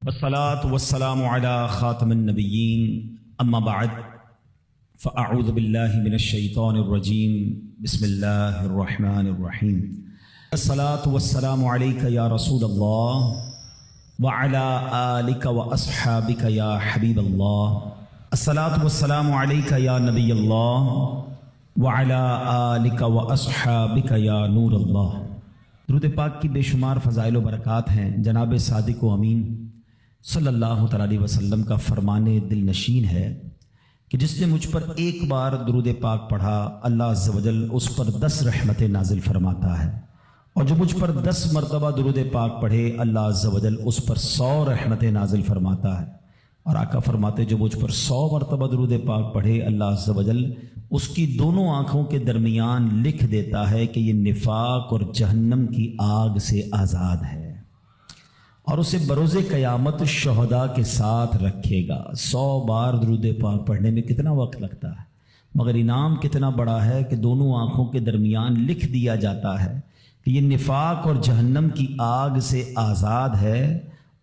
والصلاة والسلام على خاتم النبيين أما بعد فأعوذ بالله من الشيطان الرجيم بسم الله الرحمن الرحيم الصلاة والسلام عليك يا رسول الله وعلى آلك وأصحابك يا حبيب الله الصلاة والسلام عليك يا نبي الله وعلى آلك وأصحابك يا نور الله۔ درود پاک کی بے شمار فضائل و برکات ہیں۔ جناب صادق و امین صلی اللہ تعالی علیہ وسلم کا فرمان دل نشین ہے کہ جس نے مجھ پر ایک بار درود پاک پڑھا اللہ عز و جل اس پر 10 رحمتیں نازل فرماتا ہے، اور جو مجھ پر 10 مرتبہ درود پاک پڑھے اللہ عز و جل اس پر 100 رحمتیں نازل فرماتا ہے۔ اور آقا فرماتے جو مجھ پر 100 مرتبہ درود پاک پڑھے اللہ عز و جل اس کی دونوں آنکھوں کے درمیان لکھ دیتا ہے کہ یہ نفاق اور جہنم کی آگ سے آزاد ہے، اور اسے بروز قیامت شہداء کے ساتھ رکھے گا۔ 100 بار درود پاک پڑھنے میں کتنا وقت لگتا ہے، مگر انعام کتنا بڑا ہے کہ دونوں آنکھوں کے درمیان لکھ دیا جاتا ہے کہ یہ نفاق اور جہنم کی آگ سے آزاد ہے،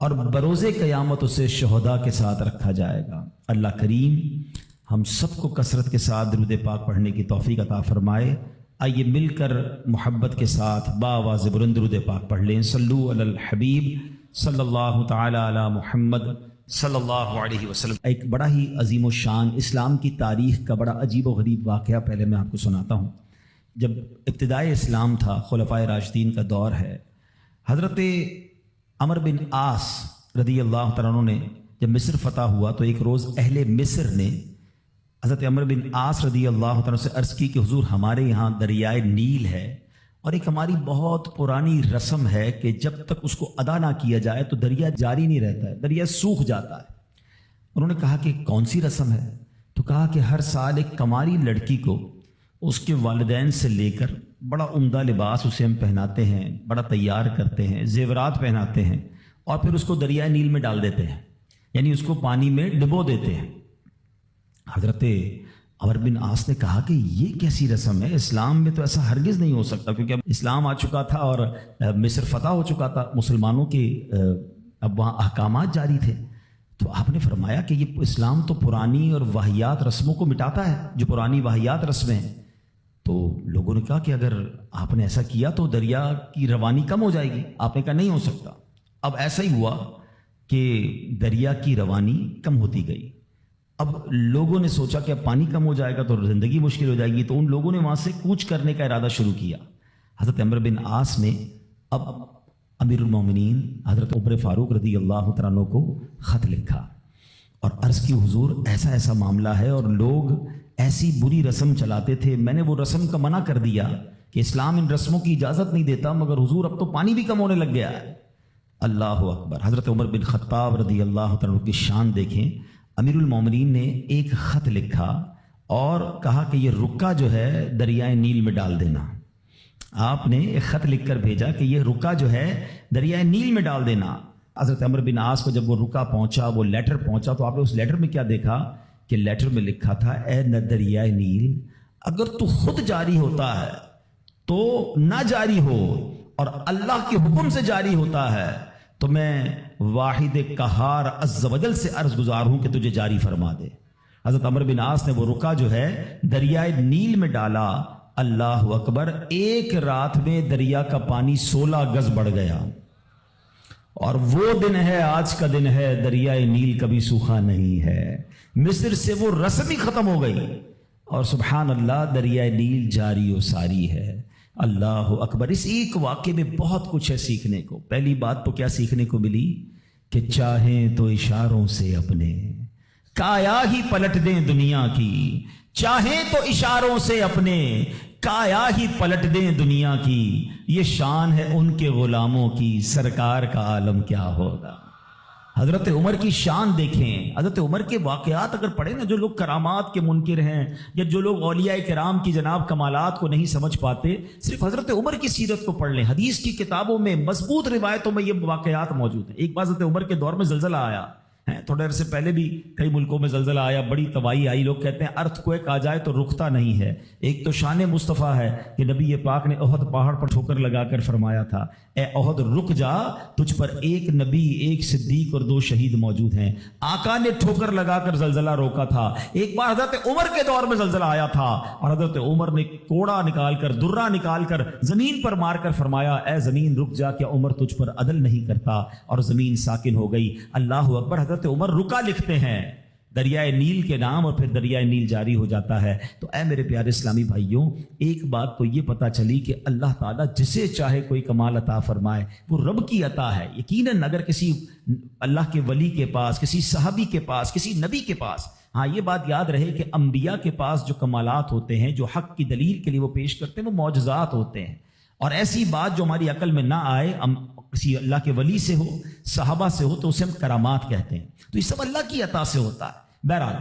اور بروز قیامت اسے شہداء کے ساتھ رکھا جائے گا۔ اللہ کریم ہم سب کو کثرت کے ساتھ درود پاک پڑھنے کی توفیق عطا فرمائے۔ آئیے مل کر محبت کے ساتھ بآواز بلند درود پاک پڑھ لیں۔ صلو علی الحبیب صلی اللہ تعالی علی محمد صلی اللہ علیہ وسلم۔ ایک بڑا ہی عظیم و شان اسلام کی تاریخ کا بڑا عجیب و غریب واقعہ پہلے میں آپ کو سناتا ہوں۔ جب ابتدائے اسلام تھا، خلفائے راشدین کا دور ہے، حضرت عمر بن عاص رضی اللہ تعالیٰ عنہ نے جب مصر فتح ہوا تو ایک روز اہل مصر نے حضرت عمر بن عاص رضی اللہ تعالیٰ سے عرض کی کہ حضور ہمارے یہاں دریائے نیل ہے، اور ایک ہماری بہت پرانی رسم ہے کہ جب تک اس کو ادا نہ کیا جائے تو دریا جاری نہیں رہتا ہے، دریا سوکھ جاتا ہے۔ انہوں نے کہا کہ کون سی رسم ہے؟ تو کہا کہ ہر سال ایک کماری لڑکی کو اس کے والدین سے لے کر بڑا عمدہ لباس اسے ہم پہناتے ہیں، بڑا تیار کرتے ہیں، زیورات پہناتے ہیں، اور پھر اس کو دریائے نیل میں ڈال دیتے ہیں، یعنی اس کو پانی میں ڈبو دیتے ہیں۔ حضرت عمر بن عاص نے کہا کہ یہ کیسی رسم ہے، اسلام میں تو ایسا ہرگز نہیں ہو سکتا، کیونکہ اب اسلام آ چکا تھا اور مصر فتح ہو چکا تھا، مسلمانوں کے اب وہاں احکامات جاری تھے۔ تو آپ نے فرمایا کہ یہ اسلام تو پرانی اور واہیات رسموں کو مٹاتا ہے، جو پرانی واہیات رسمیں ہیں۔ تو لوگوں نے کہا کہ اگر آپ نے ایسا کیا تو دریا کی روانی کم ہو جائے گی۔ آپ نے کہا نہیں ہو سکتا۔ اب ایسا ہی ہوا کہ دریا کی روانی کم ہوتی گئی۔ اب لوگوں نے سوچا کہ اب پانی کم ہو جائے گا تو زندگی مشکل ہو جائے گی، تو ان لوگوں نے وہاں سے کوچ کرنے کا ارادہ شروع کیا۔ حضرت عمر بن عاص نے اب امیر المومنین حضرت عمر فاروق رضی اللہ تعالیٰ عنہ کو خط لکھا اور عرض کی حضور ایسا ایسا معاملہ ہے، اور لوگ ایسی بری رسم چلاتے تھے، میں نے وہ رسم کا منع کر دیا کہ اسلام ان رسموں کی اجازت نہیں دیتا، مگر حضور اب تو پانی بھی کم ہونے لگ گیا ہے۔ اللہ اکبر۔ حضرت عمر بن خطاب رضی اللہ تعالیٰ عنہ کی شان دیکھیں۔ امیر المومنین نے ایک خط لکھا اور کہا کہ یہ رکا جو ہے دریائے نیل میں ڈال دینا۔ آپ نے ایک خط لکھ کر بھیجا کہ یہ رکا جو ہے دریائے نیل میں ڈال دینا۔ حضرت عمر بن عاص کو جب وہ رکا پہنچا، وہ لیٹر پہنچا، تو آپ نے اس لیٹر میں کیا دیکھا کہ لیٹر میں لکھا تھا اے دریائے نیل، اگر تو خود جاری ہوتا ہے تو نہ جاری ہو، اور اللہ کے حکم سے جاری ہوتا ہے تو میں واحد قہار عز و جل سے عرض گزار ہوں کہ تجھے جاری فرما دے۔ حضرت عمر بن عاص نے وہ رکا جو ہے دریائے نیل میں ڈالا۔ اللہ اکبر۔ ایک رات میں دریا کا پانی 16 گز بڑھ گیا، اور وہ دن ہے، آج کا دن ہے، دریائے نیل کبھی سوکھا نہیں ہے۔ مصر سے وہ رسم ہی ختم ہو گئی، اور سبحان اللہ دریائے نیل جاری و ساری ہے۔ اللہ اکبر۔ اس ایک واقعے میں بہت کچھ ہے سیکھنے کو۔ پہلی بات تو کیا سیکھنے کو ملی کہ چاہیں تو اشاروں سے اپنے کایا ہی پلٹ دیں دنیا کی، چاہیں تو اشاروں سے اپنے کایا ہی پلٹ دیں دنیا کی، یہ شان ہے ان کے غلاموں کی، سرکار کا عالم کیا ہوگا۔ حضرت عمر کی شان دیکھیں۔ حضرت عمر کے واقعات اگر پڑھیں نا، جو لوگ کرامات کے منکر ہیں یا جو لوگ اولیاء کرام کی جناب کمالات کو نہیں سمجھ پاتے، صرف حضرت عمر کی سیرت کو پڑھ لیں۔ حدیث کی کتابوں میں مضبوط روایتوں میں یہ واقعات موجود ہیں۔ ایک بار حضرت عمر کے دور میں زلزلہ آیا، تھوڑے عرصے پہلے بھی کئی ملکوں میں زلزلہ آیا، بڑی تباہی آئی. لوگ کہتے ہیں ارتھ کویک آ جائے تو رکتا نہیں ہے. ایک تو شان مصطفیٰ ہے کہ نبی پاک نے احد پہاڑ پر ٹھوکر لگا کر فرمایا تھا اے احد رک جا، تجھ پر ایک نبی، ایک صدیق اور 2 شہید موجود ہیں. آقا نے ٹھوکر لگا کر زلزلہ روکا تھا. ایک بار حضرت عمر کے دور میں زلزلہ آیا تھا اور حضرت عمر نے کوڑا نکال کر، درہ نکال کر زمین پر مار کر فرمایا اے زمین رک جا، کیا عمر تجھ پر عدل نہیں کرتا؟ اور زمین ساکن ہو گئی. اللہ اکبر. حضرت عمر رکا لکھتے ہیں دریائے نیل کے نام، اور پھر دریائے نیل جاری ہو جاتا ہے. تو اے میرے پیارے اسلامی بھائیوں، ایک بات تو یہ پتہ چلی کہ اللہ تعالیٰ جسے چاہے کوئی کمال عطا فرمائے، وہ رب کی عطا ہے. یقیناً اگر کسی اللہ کے ولی کے پاس، کسی صحابی کے پاس، کسی نبی کے پاس، ہاں یہ بات یاد رہے کہ انبیاء کے پاس جو کمالات ہوتے ہیں، جو حق کی دلیل کے لیے وہ پیش کرتے ہیں، وہ معجزات ہوتے ہیں. اور ایسی بات جو ہماری عقل میں نہ آئے، کسی اللہ کے ولی سے ہو، صحابہ سے ہو، تو اسے ہم کرامات کہتے ہیں. تو یہ سب اللہ کی عطا سے ہوتا ہے. بہرحال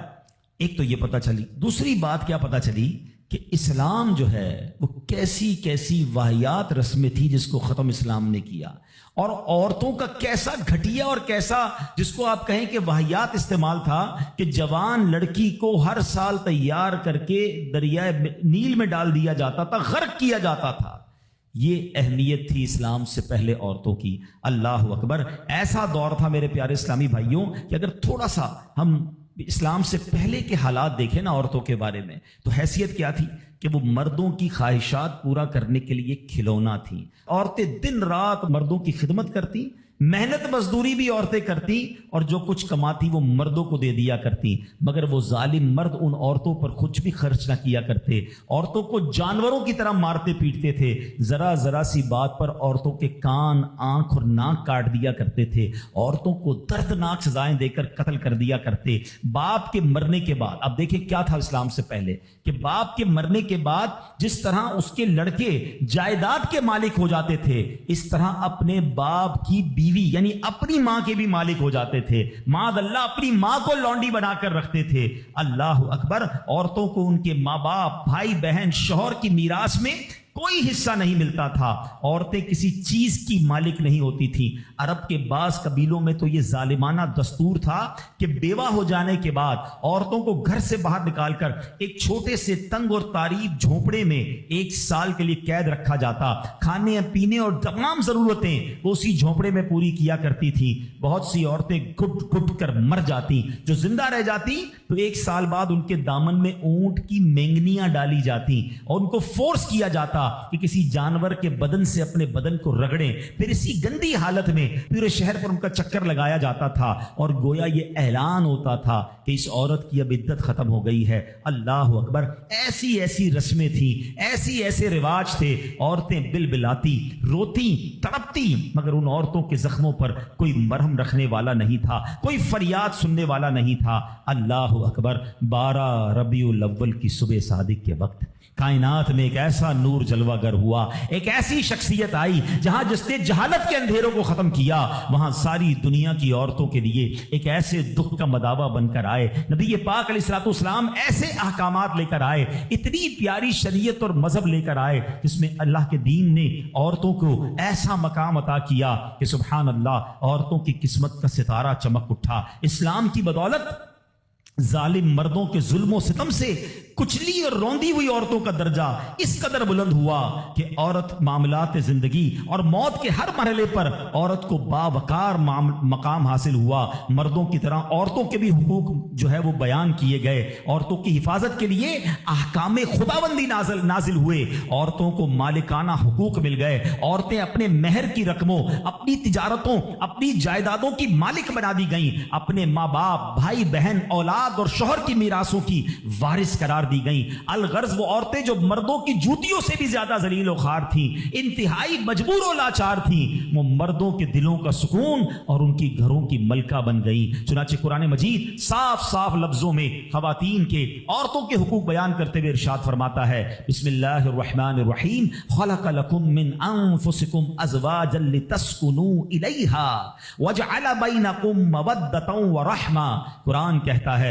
ایک تو یہ پتہ چلی. دوسری بات کیا پتہ چلی کہ اسلام جو ہے وہ کیسی کیسی واہیات رسمیں تھی جس کو ختم اسلام نے کیا، اور عورتوں کا کیسا گھٹیا اور کیسا جس کو آپ کہیں کہ واہیات استعمال تھا کہ جوان لڑکی کو ہر سال تیار کر کے دریائے نیل میں ڈال دیا جاتا تھا، غرق کیا جاتا تھا. یہ اہمیت تھی اسلام سے پہلے عورتوں کی. اللہ اکبر. ایسا دور تھا میرے پیارے اسلامی بھائیوں کہ اگر تھوڑا سا ہم اسلام سے پہلے کے حالات دیکھیں نا عورتوں کے بارے میں، تو حیثیت کیا تھی کہ وہ مردوں کی خواہشات پورا کرنے کے لیے کھلونا تھیں. عورتیں دن رات مردوں کی خدمت کرتی، محنت مزدوری بھی عورتیں کرتی، اور جو کچھ کماتی وہ مردوں کو دے دیا کرتی. مگر وہ ظالم مرد ان عورتوں پر کچھ بھی خرچ نہ کیا کرتے، عورتوں کو جانوروں کی طرح مارتے پیٹتے تھے. ذرا ذرا سی بات پر عورتوں کے کان، آنکھ اور ناک کاٹ دیا کرتے تھے. عورتوں کو دردناک سزائیں دے کر قتل کر دیا کرتے. باپ کے مرنے کے بعد، اب دیکھیں کیا تھا اسلام سے پہلے، کہ باپ کے مرنے کے بعد جس طرح اس کے لڑکے جائیداد کے مالک ہو جاتے تھے، اس طرح اپنے باپ کی بیوی یعنی اپنی ماں کے بھی مالک ہو جاتے تھے. معاذ اللہ اپنی ماں کو لونڈی بنا کر رکھتے تھے. اللہ اکبر. عورتوں کو ان کے ماں باپ، بھائی بہن، شوہر کی میراث میں کوئی حصہ نہیں ملتا تھا. عورتیں کسی چیز کی مالک نہیں ہوتی تھیں. عرب کے بعض قبیلوں میں تو یہ ظالمانہ دستور تھا کہ بیوہ ہو جانے کے بعد عورتوں کو گھر سے باہر نکال کر ایک چھوٹے سے تنگ اور تاریک جھونپڑے میں 1 سال کے لیے قید رکھا جاتا. کھانے پینے اور تمام ضرورتیں وہ اسی جھونپڑے میں پوری کیا کرتی تھیں. بہت سی عورتیں گھٹ گھٹ کر مر جاتی. جو زندہ رہ جاتی تو 1 سال بعد ان کے دامن میں اونٹ کی مینگنیاں ڈالی جاتی اور ان کو فورس کیا جاتا کہ کسی جانور کے بدن سے اپنے بدن کو رگڑیں. پھر اسی گندی حالت میں پورے شہر پر ان کا چکر لگایا جاتا تھا اور گویا یہ اعلان ہوتا تھا کہ اس عورت کی اب عدت ختم ہو گئی ہے. اللہ اکبر. ایسی ایسی رسمیں تھیں، ایسے رواج تھے. عورتیں بلبلاتی، روتی، تڑپتی، مگر ان عورتوں کے زخموں پر کوئی مرہم رکھنے والا نہیں تھا، کوئی فریاد سننے والا نہیں تھا. اللہ اکبر. 12 ربیع الاول کی صبح صادق کے وقت کائنات میں ایک ایسا نور جلوہ گر ہوا، ایک ایسی شخصیت آئی جہاں جس نے جہالت کے اندھیروں کو ختم کیا، وہاں ساری دنیا کی عورتوں کے لیے ایک ایسے دکھ کا مداوع بن کر آئے. نبی پاک علیہ الصلوۃ والسلام ایسے احکامات لے کر آئے، اتنی پیاری شریعت اور مذہب لے کر آئے جس میں اللہ کے دین نے عورتوں کو ایسا مقام عطا کیا کہ سبحان اللہ، عورتوں کی قسمت کا ستارہ چمک اٹھا. اسلام کی بدولت ظالم مردوں کے ظلم و ستم سے کچلی اور روندی ہوئی عورتوں کا درجہ اس قدر بلند ہوا کہ عورت معاملات زندگی اور موت کے ہر مرحلے پر عورت کو باوقار مقام حاصل ہوا. مردوں کی طرح عورتوں کے بھی حقوق جو ہے وہ بیان کیے گئے. عورتوں کی حفاظت کے لیے احکام خداوندی نازل ہوئے. عورتوں کو مالکانہ حقوق مل گئے. عورتیں اپنے مہر کی رقموں، اپنی تجارتوں، اپنی جائیدادوں کی مالک بنا دی گئیں. اپنے ماں باپ، بھائی بہن، اولاد اور شوہر کی میراثوں کی وارث قرار دی گئیں. الغرض وہ عورتیں جو مردوں کی جوتیوں سے بھی زیادہ ذلیل و خوار تھیں، انتہائی مجبور و لاچار تھیں، وہ مردوں کے دلوں کا سکون اور ان کی گھروں کی ملکہ بن گئیں. چنانچہ قرآن مجید صاف صاف لفظوں میں خواتین کے، عورتوں کے حقوق بیان کرتے ہوئے ارشاد فرماتا ہے، بسم اللہ الرحمن الرحیم، خلق لکم من انفسکم ازواجا لتسکنوا الیہا وجعل بینکم مودۃ ورحمہ. قرآن کہتا ہے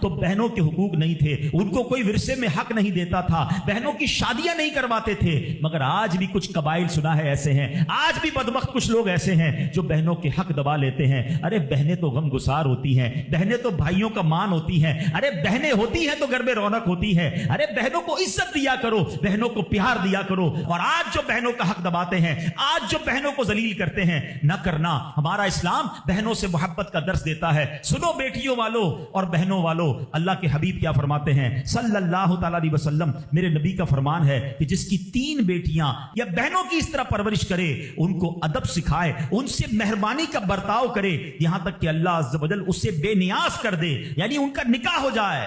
تو بہنوں کے حقوق نہیں تھے, ان کو کوئی ورثے میں حق نہیں دیتا تھا, بہنوں کی شادیاں نہیں کرواتے تھے. مگر آج بھی کچھ قبائل سنا ہے ایسے ہیں, آج بھی بدبخت کچھ لوگ ایسے ہیں جو بہنوں کے حق دبا لیتے ہیں. ارے بہنیں تو غم گسار ہوتی ہیں, بہنیں تو بھائیوں کا مان ہوتی ہیں, ارے بہنیں ہوتی ہیں تو گھر میں رونق ہوتی ہے. ارے بہنوں کو عزت دیا کرو, بہنوں کو پیار دیا کرو. اور آج جو بہنوں کا حق دباتے ہیں, آج جو بہنوں کو ذلیل کرتے ہیں, نہ کرنا. ہمارا اسلام بہنوں سے محبت کا درس دیتا ہے. سنو بیٹیوں والو اور بہنوں والو, اللہ کے حبیب کیا فرماتے ہیں صلی اللہ تعالی علیہ وسلم, میرے نبی کا فرمان ہے کہ جس کی 3 بیٹیاں یا بہنوں کی اس طرح پرورش کرے, ان کو ادب سکھائے, ان سے مہربانی کا برتاؤ کرے, یہاں تک کہ اللہ عز و جل اس سے بے نیاز کر دے, یعنی ان کا نکاح ہو جائے,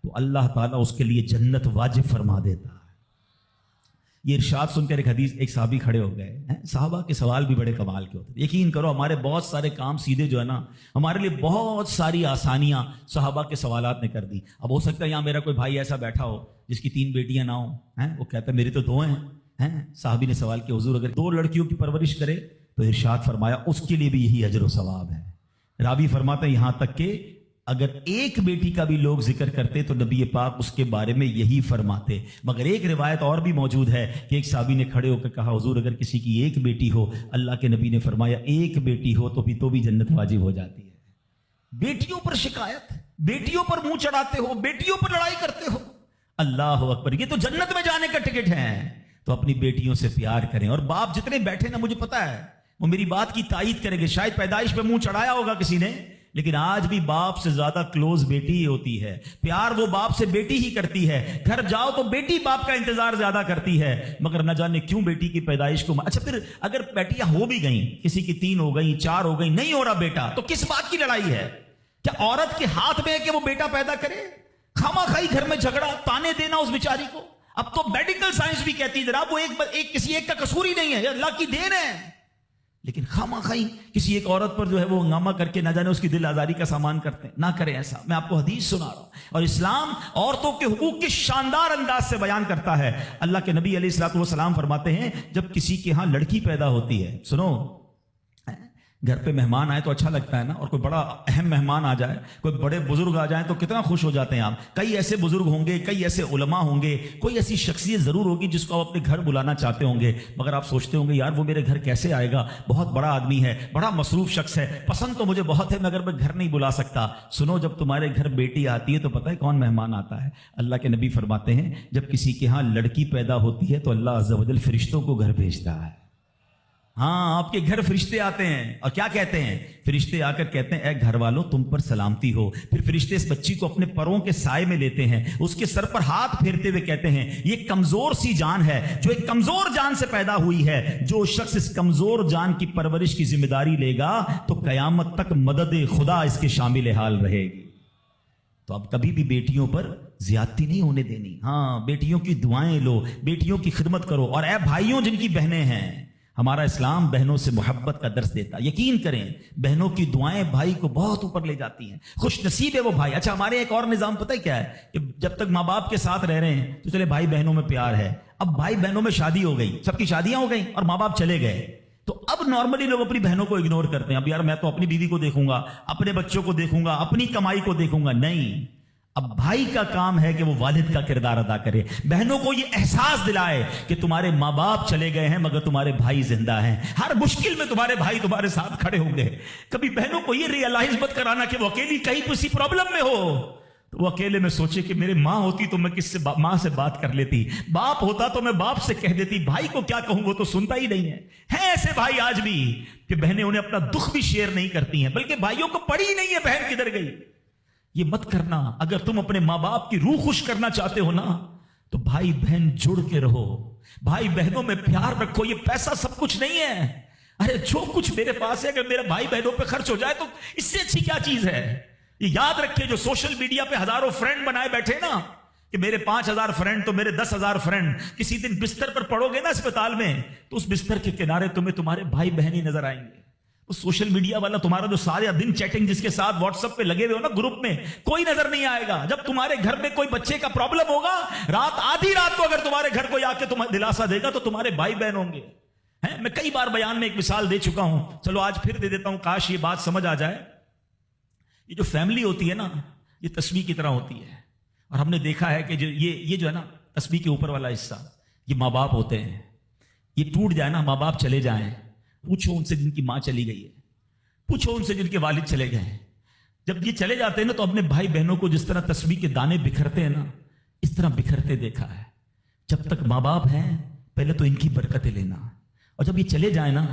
تو اللہ تعالیٰ اس کے لیے جنت واجب فرما دیتا ہے. یہ ارشاد سن کر ایک صحابی کھڑے ہو گئے. صحابہ کے سوال بھی بڑے کمال کے ہوتے ہیں. یقین کرو ہمارے بہت سارے کام سیدھے جو ہے نا, ہمارے لیے بہت ساری آسانیاں صحابہ کے سوالات نے کر دی. اب ہو سکتا ہے یہاں میرا کوئی بھائی ایسا بیٹھا ہو جس کی 3 بیٹیاں نہ ہوں, وہ کہتا ہے میری تو 2 ہیں. صحابی نے سوال کیا, حضور اگر 2 لڑکیوں کی پرورش کرے تو ارشاد فرمایا اس کے لیے بھی یہی اجر و ثواب ہے. راوی فرماتا ہے یہاں تک کہ اگر ایک بیٹی کا بھی لوگ ذکر کرتے تو نبی پاک اس کے بارے میں یہی فرماتے. مگر ایک روایت اور بھی موجود ہے کہ ایک صحابی نے کھڑے ہو کر کہا حضور اگر کسی کی 1 بیٹی ہو, اللہ کے نبی نے فرمایا 1 بیٹی ہو تو بھی جنت واجب ہو جاتی ہے. بیٹیوں پر شکایت, بیٹیوں پر منہ چڑھاتے ہو, بیٹیوں پر لڑائی کرتے ہو, اللہ اکبر, یہ تو جنت میں جانے کا ٹکٹ ہے. تو اپنی بیٹیوں سے پیار کریں. اور باپ جتنے بیٹھے نا, مجھے پتا ہے وہ میری بات کی تائید کریں گے, شاید پیدائش پہ منہ چڑھایا ہوگا کسی نے, لیکن آج بھی باپ سے زیادہ کلوز بیٹی ہی ہوتی ہے. پیار وہ باپ سے بیٹی ہی کرتی ہے. گھر جاؤ تو بیٹی باپ کا انتظار زیادہ کرتی ہے. مگر نہ جانے کیوں بیٹی کی پیدائش کو اچھا پھر اگر بیٹیاں ہو بھی گئیں, کسی کی 3 ہو گئیں, 4 ہو گئیں, نہیں ہو رہا بیٹا, تو کس بات کی لڑائی ہے؟ کیا عورت کے ہاتھ میں ہے کہ وہ بیٹا پیدا کرے؟ خامہ خائی گھر میں جھگڑا, تانے دینا اس بیچاری کو. اب تو میڈیکل سائنس بھی کہتی ہے جناب وہ کسی ایک کا قصور ہی نہیں ہے, اللہ کی دین ہے. لیکن خامہ خائی کسی ایک عورت پر جو ہے وہ ہنگامہ کر کے نہ جانے اس کی دل آزاری کا سامان کرتے ہیں. نہ کریں ایسا. میں آپ کو حدیث سنا رہا ہوں, اور اسلام عورتوں کے حقوق کی شاندار انداز سے بیان کرتا ہے. اللہ کے نبی علیہ الصلوۃ والسلام فرماتے ہیں جب کسی کے ہاں لڑکی پیدا ہوتی ہے, سنو, گھر پہ مہمان آئے تو اچھا لگتا ہے نا, اور کوئی بڑا اہم مہمان آ جائے, کوئی بڑے بزرگ آ جائیں تو کتنا خوش ہو جاتے ہیں آپ. کئی ایسے بزرگ ہوں گے, کئی ایسے علماء ہوں گے, کوئی ایسی شخصیت ضرور ہوگی جس کو آپ اپنے گھر بلانا چاہتے ہوں گے, مگر آپ سوچتے ہوں گے یار وہ میرے گھر کیسے آئے گا, بہت بڑا آدمی ہے, بڑا مصروف شخص ہے, پسند تو مجھے بہت ہے مگر میں گھر نہیں بلا سکتا. سنو, جب تمہارے گھر بیٹی آتی ہے تو پتہ ہے کون مہمان آتا ہے؟ اللہ کے نبی فرماتے ہیں جب کسی کے ہاں لڑکی پیدا ہوتی ہے تو اللہ عز و جل فرشتوں کو گھر بھیجتا ہے. ہاں, آپ کے گھر فرشتے آتے ہیں اور کیا کہتے ہیں؟ فرشتے آ کر کہتے ہیں اے گھر والوں تم پر سلامتی ہو. پھر فرشتے اس بچی کو اپنے پروں کے سائے میں لیتے ہیں, اس کے سر پر ہاتھ پھیرتے ہوئے کہتے ہیں یہ کمزور سی جان ہے جو ایک کمزور جان سے پیدا ہوئی ہے, جو شخص اس کمزور جان کی پرورش کی ذمہ داری لے گا تو قیامت تک مدد خدا اس کے شامل حال رہے گی. تو اب کبھی بھی بیٹیوں پر زیادتی نہیں ہونے دینی. ہاں, بیٹیوں کی دعائیں لو, بیٹیوں کی خدمت کرو. اور اے بھائیوں جن کی بہنیں ہیں, ہمارا اسلام بہنوں سے محبت کا درس دیتا. یقین کریں بہنوں کی دعائیں بھائی کو بہت اوپر لے جاتی ہیں. خوش نصیب ہے وہ بھائی. اچھا, ہمارے ایک اور نظام پتہ ہے کیا ہے کہ جب تک ماں باپ کے ساتھ رہ رہے ہیں تو چلے بھائی بہنوں میں پیار ہے. اب بھائی بہنوں میں شادی ہو گئی, سب کی شادیاں ہو گئیں اور ماں باپ چلے گئے, تو اب نارملی لوگ اپنی بہنوں کو اگنور کرتے ہیں. اب یار میں تو اپنی بیوی کو دیکھوں گا, اپنے بچوں کو دیکھوں گا, اپنی کمائی کو دیکھوں گا. نہیں, اب بھائی کا کام ہے کہ وہ والد کا کردار ادا کرے, بہنوں کو یہ احساس دلائے کہ تمہارے ماں باپ چلے گئے ہیں مگر تمہارے بھائی زندہ ہیں, ہر مشکل میں تمہارے بھائی تمہارے ساتھ کھڑے ہوں گے. کبھی بہنوں کو یہ ریئلائز مت کرانا کہ وہ اکیلی کہیں کسی پرابلم میں ہو, تو وہ اکیلے میں سوچے کہ میرے ماں ہوتی تو میں کس سے ماں سے بات کر لیتی, باپ ہوتا تو میں باپ سے کہہ دیتی, بھائی کو کیا کہوں وہ تو سنتا ہی نہیں ہے. ہیں ایسے بھائی آج بھی کہ بہنیں انہیں اپنا دکھ بھی شیئر نہیں کرتی ہیں, بلکہ بھائیوں کو پڑی ہی نہیں ہے بہن کدھر گئی. یہ مت کرنا. اگر تم اپنے ماں باپ کی روح خوش کرنا چاہتے ہو نا تو بھائی بہن جڑ کے رہو, بھائی بہنوں میں پیار رکھو. یہ پیسہ سب کچھ نہیں ہے. ارے جو کچھ میرے پاس ہے اگر میرا بھائی بہنوں پہ خرچ ہو جائے تو اس سے اچھی کیا چیز ہے؟ یہ یاد رکھے جو سوشل میڈیا پہ ہزاروں فرینڈ بنائے بیٹھے نا کہ میرے 5000 فرینڈ تو میرے 10,000 فرینڈ, کسی دن بستر پر پڑو گے نا اسپتال میں تو اس بستر کے کنارے تمہیں تمہارے بھائی بہن ہی نظر آئیں گے. وہ سوشل میڈیا والا تمہارا جو سارے دن چیٹنگ جس کے ساتھ واٹس ایپ پہ لگے ہوئے ہو نا گروپ میں, کوئی نظر نہیں آئے گا. جب تمہارے گھر میں کوئی بچے کا پرابلم ہوگا, رات آدھی رات کو اگر تمہارے گھر کوئی آ کے تمہیں دلاسا دے گا تو تمہارے بھائی بہن ہوں گے. میں کئی بار بیان میں ایک مثال دے چکا ہوں, چلو آج پھر دے دیتا ہوں, کاش یہ بات سمجھ آ جائے. یہ جو فیملی ہوتی ہے نا یہ تسبیح کی طرح ہوتی ہے، اور ہم نے دیکھا ہے کہ یہ جو ہے نا تسبیح کے اوپر والا حصہ یہ ماں باپ ہوتے ہیں. یہ ٹوٹ جائے نا، ماں باپ چلے جائیں، پوچھو ان سے جن کی ماں چلی گئی ہے، پوچھو ان سے جن کے والد چلے گئے ہیں. جب یہ چلے جاتے ہیں نا تو اپنے بھائی بہنوں کو جس طرح تسبیح کے دانے بکھرتے ہیں نا اس طرح بکھرتے دیکھا ہے. جب تک ماں باپ ہیں پہلے تو ان کی برکتیں لینا، اور جب یہ چلے جائیں نا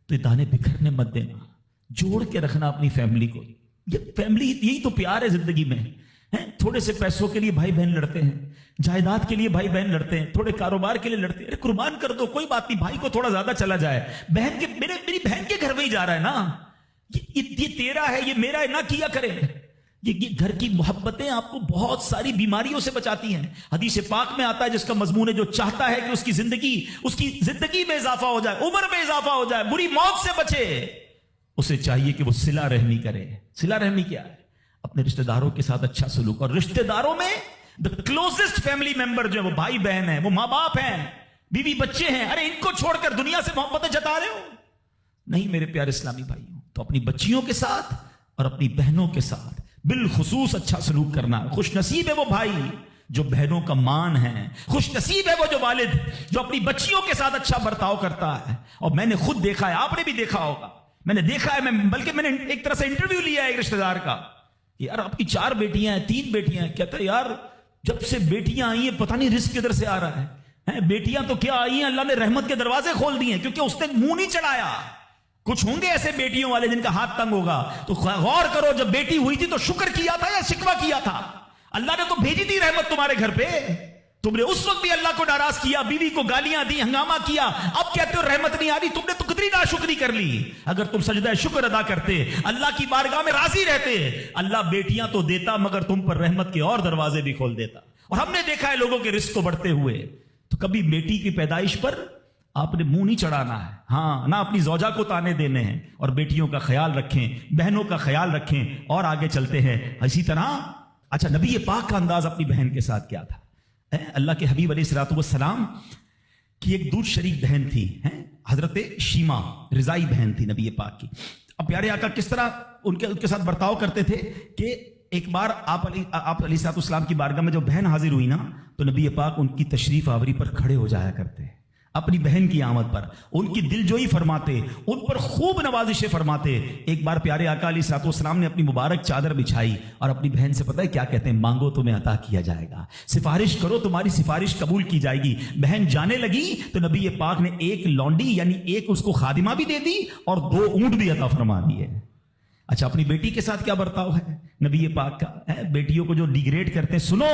تو یہ دانے بکھرنے مت دینا، جوڑ کے رکھنا اپنی فیملی کو. یہ فیملی یہی تو پیار ہے زندگی میں. تھوڑے سے پیسوں کے لیے بھائی بہن لڑتے ہیں، جائیداد کے لیے بھائی بہن لڑتے ہیں، تھوڑے کاروبار کے لیے لڑتے ہیں. ارے قربان کر دو، کوئی بات نہیں، بھائی کو تھوڑا زیادہ چلا جائے، میری بہن کے گھر میں ہی جا رہا ہے نا، یہ تیرا ہے، یہ میرا ہے، نہ کیا کرے. یہ گھر کی محبتیں آپ کو بہت ساری بیماریوں سے بچاتی ہیں. حدیث پاک میں آتا ہے جس کا مضمون ہے جو چاہتا ہے کہ اس کی زندگی میں اضافہ ہو جائے، عمر میں اضافہ ہو جائے، بری موت سے بچے، اسے چاہیے کہ وہ صلہ رحمی کرے. صلہ رحمی کیا ہے؟ اپنے رشتہ داروں کے ساتھ اچھا سلوک. اور رشتہ داروں میں the closest family member جو ہے وہ بھائی بہن ہیں، وہ ماں باپ ہیں، بیوی بچے ہیں. ارے ان کو چھوڑ کر دنیا سے محبتیں جتا رہے ہو؟ نہیں میرے پیارے اسلامی بھائیوں. تو اپنی بچیوں کے ساتھ اور اپنی بہنوں کے ساتھ بالخصوص اچھا سلوک کرنا. خوش نصیب ہے وہ بھائی جو بہنوں کا مان ہے، خوش نصیب ہے وہ جو والد جو اپنی بچیوں کے ساتھ اچھا برتاؤ کرتا ہے. اور میں نے خود دیکھا ہے، آپ نے بھی دیکھا ہوگا، میں نے دیکھا ہے، بلکہ میں نے ایک طرح سے انٹرویو لیا ہے ایک رشتہ دار کا. یار آپ کی 4 بیٹیاں ہیں، 3 بیٹیاں ہیں. کہتا ہے یار جب سے بیٹیاں آئی ہیں پتہ نہیں رزق کدھر سے آ رہا ہے. بیٹیاں تو کیا آئی ہیں، اللہ نے رحمت کے دروازے کھول دیے ہیں، کیونکہ اس نے منہ نہیں چڑھایا. کچھ ہوں گے ایسے بیٹیوں والے جن کا ہاتھ تنگ ہوگا، تو غور کرو جب بیٹی ہوئی تھی تو شکر کیا تھا یا شکوہ کیا تھا؟ اللہ نے تو بھیجی تھی رحمت تمہارے گھر پہ، تم نے اس وقت بھی اللہ کو ناراض کیا، بیوی کو گالیاں دی، ہنگامہ کیا، اب کہتے ہو رحمت نہیں آ رہی. تم نے تو کتنی ناشکری کر لی. اگر تم سجدہ شکر ادا کرتے، اللہ کی بارگاہ میں راضی رہتے، اللہ بیٹیاں تو دیتا مگر تم پر رحمت کے اور دروازے بھی کھول دیتا. اور ہم نے دیکھا ہے لوگوں کے رزق کو بڑھتے ہوئے. تو کبھی بیٹی کی پیدائش پر آپ نے منہ نہیں چڑھانا ہے، ہاں نہ اپنی زوجہ کو تانے دینے ہیں. اور بیٹیوں کا خیال رکھیں، بہنوں کا خیال رکھیں. اور آگے چلتے ہیں اسی طرح. اچھا نبی پاک کا انداز اپنی بہن کے ساتھ کیا تھا؟ اللہ کے حبیب علیہ الصلوۃ والسلام کی ایک دودھ شریک بہن تھی، حضرت شیما، رضائی بہن تھی نبی پاک کی. اب پیارے آقا کس طرح ان کے ساتھ برتاؤ کرتے تھے کہ ایک بار آپ علیہ الصلوۃ والسلام کی بارگاہ میں جب بہن حاضر ہوئی نا تو نبی پاک ان کی تشریف آوری پر کھڑے ہو جایا کرتے، اپنی بہن کی آمد پر ان کی دل جوئی فرماتے، ان پر خوب نوازشیں فرماتے. ایک بار پیارے آقا علیہ الصلوۃ والسلام نے اپنی مبارک چادر بچھائی اور اپنی بہن سے پتہ ہے کیا کہتے ہیں؟ مانگو تمہیں عطا کیا جائے گا، سفارش کرو تمہاری سفارش قبول کی جائے گی. بہن جانے لگی تو نبی پاک نے ایک لونڈی یعنی ایک اس کو خادمہ بھی دے دی اور 2 اونٹ بھی عطا فرما دیے. اچھا اپنی بیٹی کے ساتھ کیا برتاؤ ہے نبی پاک کا؟ بیٹیوں کو جو ڈیگریڈ کرتے ہیں، سنو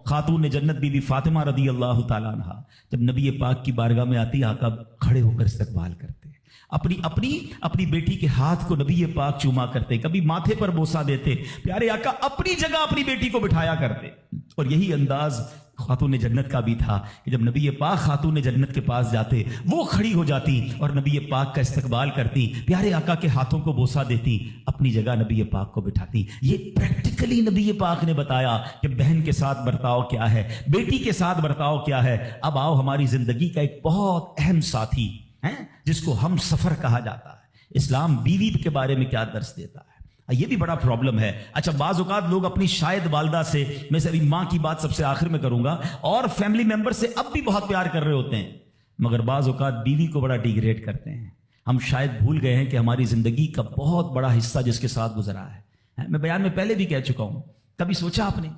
خاتون جنت بی بی فاطمہ رضی اللہ تعالیٰ عنہ جب نبی پاک کی بارگاہ میں آتی، آقا کھڑے ہو کر استقبال کرتے، اپنی بیٹی کے ہاتھ کو نبی پاک چوما کرتے، کبھی ماتھے پر بوسہ دیتے. پیارے آقا اپنی جگہ اپنی بیٹی کو بٹھایا کرتے. اور یہی انداز خاتون جنت کا بھی تھا کہ جب نبی پاک خاتون جنت کے پاس جاتے وہ کھڑی ہو جاتی اور نبی پاک کا استقبال کرتی، پیارے آقا کے ہاتھوں کو بوسہ دیتی، اپنی جگہ نبی پاک کو بٹھاتی. یہ پریکٹیکلی نبی پاک نے بتایا کہ بہن کے ساتھ برتاؤ کیا ہے، بیٹی کے ساتھ برتاؤ کیا ہے. اب آؤ ہماری زندگی کا ایک بہت اہم ساتھی ہے جس کو ہم سفر کہا جاتا ہے. اسلام بیوی کے بارے میں کیا درس دیتا ہے؟ یہ بھی بڑا پرابلم ہے. اچھا بعض اوقات لوگ اپنی شاید والدہ سے، میں سے ابھی ماں کی بات سب سے آخر میں کروں گا، اور فیملی ممبر سے اب بھی بہت پیار کر رہے ہوتے ہیں، مگر بعض اوقات بیوی کو بڑا ڈیگریڈ کرتے ہیں. ہم شاید بھول گئے ہیں کہ ہماری زندگی کا بہت بڑا حصہ جس کے ساتھ گزرا ہے. میں بیان میں پہلے بھی کہہ چکا ہوں، کبھی سوچا آپ نے؟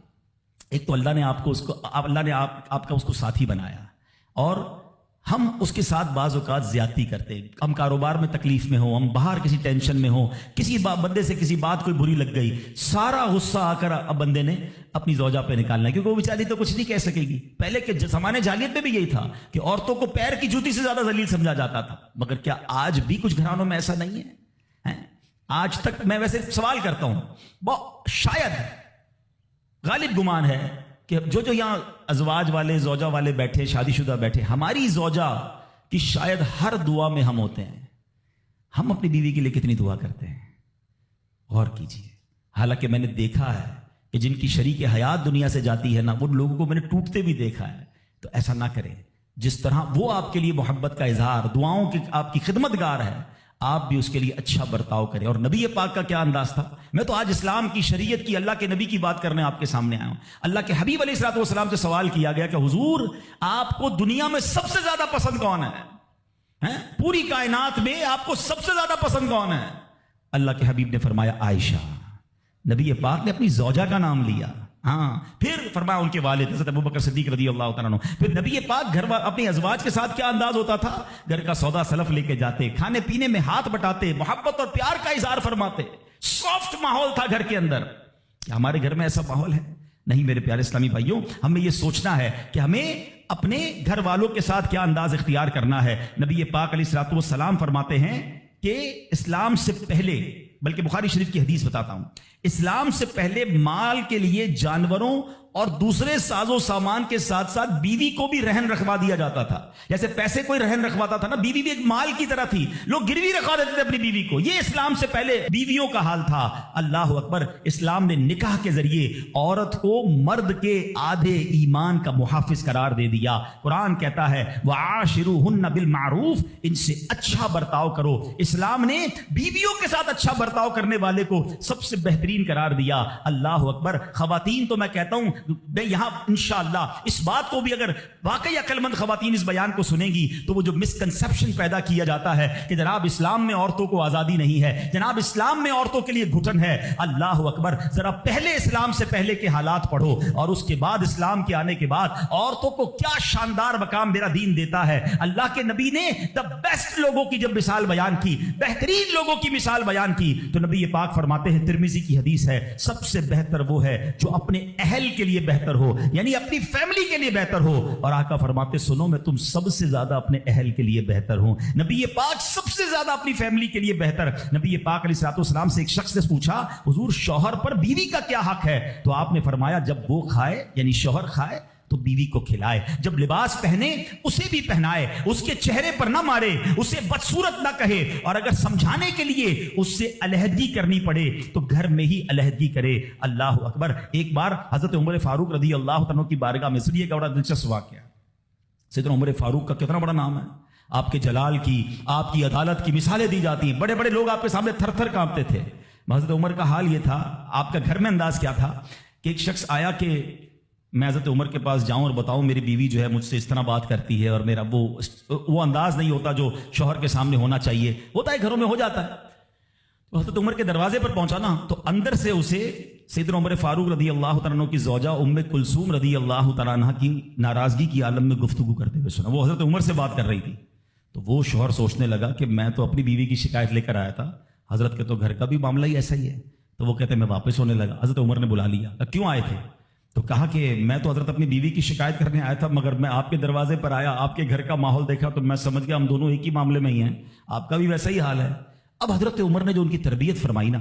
ایک تو اللہ نے آپ کا اس کو ساتھی بنایا، اور ہم اس کے ساتھ بعض اوقات زیادتی کرتے. ہم کاروبار میں تکلیف میں ہوں، ہم باہر کسی ٹینشن میں ہوں، کسی بندے سے کسی بات کوئی بری لگ گئی، سارا غصہ آ کر اب بندے نے اپنی زوجہ پہ نکالنا ہے، کیونکہ وہ بیچاری تو کچھ نہیں کہہ سکے گی. پہلے کے زمانے جاہلیت میں بھی یہی تھا کہ عورتوں کو پیر کی جوتی سے زیادہ ذلیل سمجھا جاتا تھا. مگر کیا آج بھی کچھ گھرانوں میں ایسا نہیں ہے؟ آج تک میں ویسے سوال کرتا ہوں، شاید غالب گمان ہے کہ جو یہاں ازواج والے، زوجہ والے بیٹھے، شادی شدہ بیٹھے، ہماری زوجہ کی شاید ہر دعا میں ہم ہوتے ہیں. ہم اپنی بیوی کے لیے کتنی دعا کرتے ہیں؟ غور کیجیے. حالانکہ میں نے دیکھا ہے کہ جن کی شریک حیات دنیا سے جاتی ہے نا، ان لوگوں کو میں نے ٹوٹتے بھی دیکھا ہے. تو ایسا نہ کریں. جس طرح وہ آپ کے لیے محبت کا اظہار، دعاؤں کی آپ کی خدمت گار ہے، آپ بھی اس کے لیے اچھا برتاؤ کریں. اور نبی پاک کا کیا انداز تھا. میں تو آج اسلام کی شریعت کی اللہ کے نبی کی بات کرنے آپ کے سامنے آیا ہوں. اللہ کے حبیب علیہ الصلوۃ والسلام سے سوال کیا گیا کہ حضور آپ کو دنیا میں سب سے زیادہ پسند کون ہے؟ پوری کائنات میں آپ کو سب سے زیادہ پسند کون ہے؟ اللہ کے حبیب نے فرمایا عائشہ. نبی پاک نے اپنی زوجہ کا نام لیا. پھر فرمایا ان کے والد حضرت ابوبکر صدیق رضی اللہ تعالیٰ عنہ. پھر نبی پاک گھر اپنی ازواج کے ساتھ کیا انداز ہوتا تھا. گھر کا سودا سلف لے کے جاتے, کھانے پینے میں ہاتھ بٹاتے, محبت اور پیار کا اظہار فرماتے. سافٹ ماحول تھا گھر کے اندر. کیا ہمارے گھر میں ایسا ماحول ہے؟ نہیں میرے پیارے اسلامی بھائیوں, ہمیں یہ سوچنا ہے کہ ہمیں اپنے گھر والوں کے ساتھ کیا انداز اختیار کرنا ہے. نبی پاک علیہ الصلوۃ والسلام فرماتے ہیں کہ اسلام سے پہلے, بلکہ بخاری شریف کی حدیث بتاتا ہوں, اسلام سے پہلے مال کے لیے جانوروں اور دوسرے ساز و سامان کے ساتھ ساتھ بیوی کو بھی رہن رکھوا دیا جاتا تھا. جیسے پیسے کوئی رہن رکھواتا تھا نا, بیوی بھی ایک مال کی طرح تھی. لوگ گروی رکھوا دیتے تھے اپنی بیوی کو. یہ اسلام سے پہلے بیویوں کا حال تھا. اللہ اکبر. اسلام نے نکاح کے ذریعے عورت کو مرد کے آدھے ایمان کا محافظ قرار دے دیا. قرآن کہتا ہے وعاشروہن بالمعروف, ان سے اچھا برتاؤ کرو. اسلام نے بیویوں کے ساتھ اچھا برتاؤ کرنے والے کو سب سے بہترین قرار دیا. اللہ اکبر. خواتین تو میں کہتا ہوں, میں یہاں انشاءاللہ اس بات کو بھی, اگر واقعی عقل مند خواتین اس بیان کو سنیں گی تو وہ جو مسکنسپشن پیدا کیا جاتا ہے کہ جناب اسلام میں عورتوں کو آزادی نہیں ہے, جناب اسلام میں عورتوں کے لیے گھٹن ہے. اللہ اکبر. ذرا پہلے اسلام سے پہلے کے حالات پڑھو اور اس کے بعد اسلام کے آنے کے بعد عورتوں کو کیا شاندار مقام میرا دین دیتا ہے. اللہ کے نبی نے دا بیسٹ لوگوں کی جب مثال بیان کی, بہترین لوگوں کی مثال بیان کی, تو نبی پاک فرماتے ہیں, ترمذی کی حدیث ہے, سب سے بہتر وہ ہے جو اپنے اہل کے لیے بہتر ہو, یعنی اپنی فیملی کے لیے بہتر ہو. اور آقا فرماتے سنو میں تم سب سے زیادہ اپنے اہل کے لیے بہتر ہوں. نبی پاک سب سے زیادہ اپنی فیملی کے لیے بہتر. نبی پاک علیہ الصلوۃ والسلام سے ایک شخص نے پوچھا حضور شوہر پر بیوی کا کیا حق ہے؟ تو آپ نے فرمایا جب وہ کھائے, یعنی شوہر کھائے تو بیوی کو کھلائے, جب لباس پہنے اسے بھی پہنائے, اس کے چہرے پر نہ مارے, اسے بدصورت نہ کہے, اور اگر سمجھانے کے لیے اس سے علیحدگی کرنی پڑے تو گھر میں ہی علیحدگی کرے. اللہ اکبر. ایک بار حضرت عمر فاروق رضی اللہ عنہ کی بارگاہ میں, سنیے بڑا دلچسپ واقعہ. سیدنا عمر فاروق کا کتنا بڑا نام ہے, آپ کے جلال کی, آپ کی عدالت کی مثالیں دی جاتی ہیں. بڑے بڑے لوگ آپ کے سامنے تھر تھر کانپتے تھے. حضرت عمر کا حال یہ تھا, آپ کا گھر میں انداز کیا تھا کہ ایک شخص آیا کہ میں حضرت عمر کے پاس جاؤں اور بتاؤں میری بیوی جو ہے مجھ سے اس طرح بات کرتی ہے, اور میرا وہ انداز نہیں ہوتا جو شوہر کے سامنے ہونا چاہیے. ہوتا ہے گھروں میں, ہو جاتا ہے. تو حضرت عمر کے دروازے پر پہنچا نا, تو اندر سے اسے سیدنا عمر فاروق رضی اللہ تعالیٰ عنہ کی زوجہ ام کلثوم رضی اللہ تعالیٰ عنہ کی ناراضگی کی عالم میں گفتگو کرتے ہوئے سنا. وہ حضرت عمر سے بات کر رہی تھی. تو وہ شوہر سوچنے لگا کہ میں تو اپنی بیوی کی شکایت لے کر آیا تھا, حضرت کے تو گھر کا بھی معاملہ ہی ایسا ہی ہے. تو وہ کہتے میں واپس ہونے لگا. حضرت عمر نے بلا لیا, کیوں آئے تھے؟ تو کہا کہ میں تو حضرت اپنی بیوی کی شکایت کرنے آیا تھا, مگر میں آپ کے دروازے پر آیا, آپ کے گھر کا ماحول دیکھا تو میں سمجھ گیا ہم دونوں ایک ہی معاملے میں ہی ہیں, آپ کا بھی ویسا ہی حال ہے. اب حضرت عمر نے جو ان کی تربیت فرمائی نا,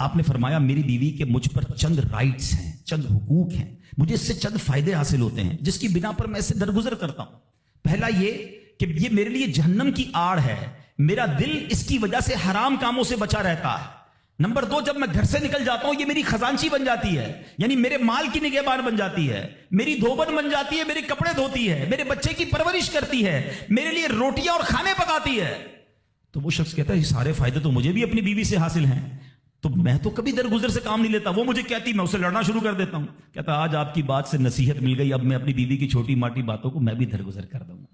آپ نے فرمایا میری بیوی کے مجھ پر چند رائٹس ہیں, چند حقوق ہیں, مجھے اس سے چند فائدے حاصل ہوتے ہیں جس کی بنا پر میں اس سے درگزر کرتا ہوں. پہلا یہ کہ یہ میرے لیے جہنم کی آڑ ہے, میرا دل اس کی وجہ سے حرام کاموں سے بچا رہتا ہے. نمبر 2, جب میں گھر سے نکل جاتا ہوں یہ میری خزانچی بن جاتی ہے, یعنی میرے مال کی نگہبان بن جاتی ہے, میری دھوبن بن جاتی ہے, میرے کپڑے دھوتی ہے, میرے بچے کی پرورش کرتی ہے, میرے لیے روٹیاں اور کھانے پکاتی ہے. تو وہ شخص کہتا ہے یہ سارے فائدے تو مجھے بھی اپنی بیوی سے حاصل ہیں, تو میں تو کبھی درگزر سے کام نہیں لیتا. وہ مجھے کہتی, میں اسے لڑنا شروع کر دیتا ہوں. کہتا آج آپ کی بات سے نصیحت مل گئی, اب میں اپنی بیوی کی چھوٹی ماٹی باتوں کو میں بھی درگزر کر دوں.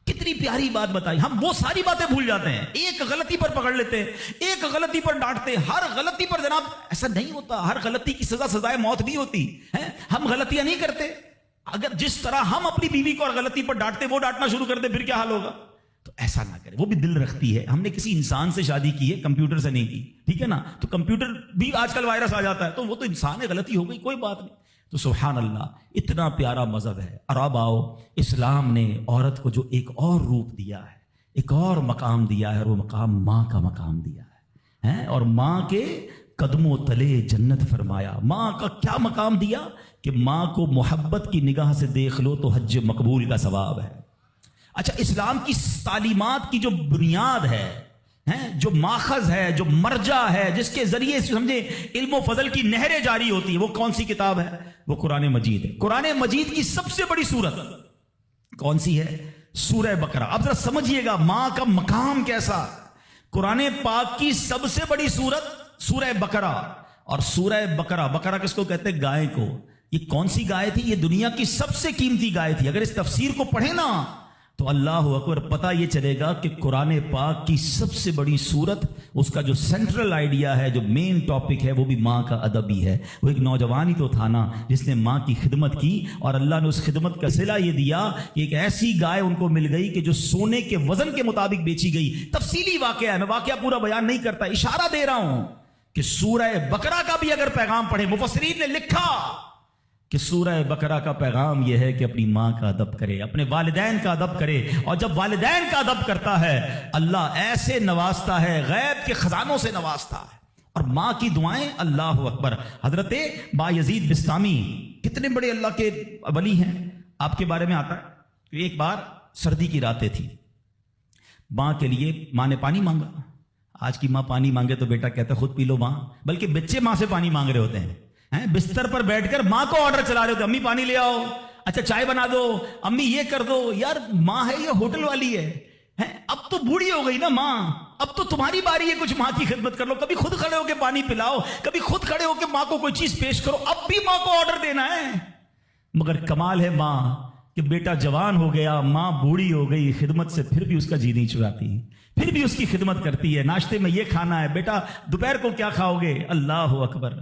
کتنی پیاری بات بتائی. ہم وہ ساری باتیں بھول جاتے ہیں, ایک غلطی پر پکڑ لیتے ہیں, ایک غلطی پر ڈانٹتے ہیں. ہر غلطی پر جناب ایسا نہیں ہوتا, ہر غلطی کی سزا سزائے موت بھی ہوتی ہے. ہم غلطیاں نہیں کرتے. اگر جس طرح ہم اپنی بیوی کو اور غلطی پر ڈانٹتے وہ ڈانٹنا شروع کر دے پھر کیا حال ہوگا؟ تو ایسا نہ کرے. وہ بھی دل رکھتی ہے. ہم نے کسی انسان سے شادی کی ہے, کمپیوٹر سے نہیں کی, ٹھیک ہے نا. تو کمپیوٹر بھی آج کل وائرس آ جاتا ہے, تو وہ تو انسان ہے, غلطی ہو گئی, کوئی بات نہیں. تو سبحان اللہ, اتنا پیارا مذہب ہے. اور اب آؤ, اسلام نے عورت کو جو ایک اور روپ دیا ہے, ایک اور مقام دیا ہے, اور وہ مقام ماں کا مقام دیا ہے. اور ماں کے قدموں تلے جنت فرمایا. ماں کا کیا مقام دیا کہ ماں کو محبت کی نگاہ سے دیکھ لو تو حج مقبول کا ثواب ہے. اچھا, اسلام کی تعلیمات کی جو بنیاد ہے, جو ماخذ ہے, جو مرجع ہے, جس کے ذریعے سمجھے علم و فضل کی نہریں جاری ہوتی ہیں, وہ کون سی کتاب ہے؟ وہ قرآن مجید ہے. قرآن مجید کی سب سے بڑی سورت کون سی ہے؟ سورہ بقرہ. اب ذرا سمجھیے گا ماں کا مقام کیسا. قرآن پاک کی سب سے بڑی سورت سورہ بقرہ، اور سورہ بقرہ، بقرہ کس کو کہتے ہیں؟ گائے کو۔ یہ کون سی گائے تھی؟ یہ دنیا کی سب سے قیمتی گائے تھی۔ اگر اس تفسیر کو پڑھیں نا تو اللہ اکبر، پتہ یہ چلے گا کہ قرآن پاک کی سب سے بڑی سورت، اس کا جو سینٹرل آئیڈیا ہے، جو مین ٹاپک ہے، وہ بھی ماں کا ادب ہی ہے۔ وہ ایک نوجوان ہی تو تھا نا جس نے ماں کی خدمت کی، اور اللہ نے اس خدمت کا صلہ یہ دیا کہ ایک ایسی گائے ان کو مل گئی کہ جو سونے کے وزن کے مطابق بیچی گئی۔ تفصیلی واقعہ ہے، میں واقعہ پورا بیان نہیں کرتا، اشارہ دے رہا ہوں کہ سورہ بقرہ کا بھی اگر پیغام پڑھے، مفسرین نے لکھا کہ سورہ بقرہ کا پیغام یہ ہے کہ اپنی ماں کا ادب کرے، اپنے والدین کا ادب کرے، اور جب والدین کا ادب کرتا ہے اللہ ایسے نوازتا ہے، غیب کے خزانوں سے نوازتا ہے۔ اور ماں کی دعائیں، اللہ اکبر، حضرت بایزید بسطامی کتنے بڑے اللہ کے ولی ہیں، آپ کے بارے میں آتا ہے کہ ایک بار سردی کی راتیں تھی، ماں کے لیے ماں نے پانی مانگا۔ آج کی ماں پانی مانگے تو بیٹا کہتا ہے خود پی لو ماں، بلکہ بچے ماں سے پانی مانگ رہے ہوتے ہیں، بستر پر بیٹھ کر ماں کو آرڈر چلا رہے ہوتے، امی پانی لے آؤ، اچھا چائے بنا دو، امی یہ کر دو۔ یار ماں ہے یہ ہوٹل والی ہے، اب تو بوڑھی ہو گئی نا ماں، اب تو تمہاری باری ہے کچھ ماں کی خدمت کر لو، کبھی خود کھڑے ہو کے پانی پلاؤ، کبھی خود کھڑے ہو کے ماں کو کوئی چیز پیش کرو، اب بھی ماں کو آرڈر دینا ہے۔ مگر کمال ہے ماں کہ بیٹا جوان ہو گیا، ماں بوڑھی ہو گئی، خدمت سے پھر بھی اس کا جی نہیں چراتی، پھر بھی اس کی خدمت کرتی ہے۔ ناشتے میں یہ کھانا ہے بیٹا، دوپہر کو کیا کھاؤ گے؟ اللہ اکبر۔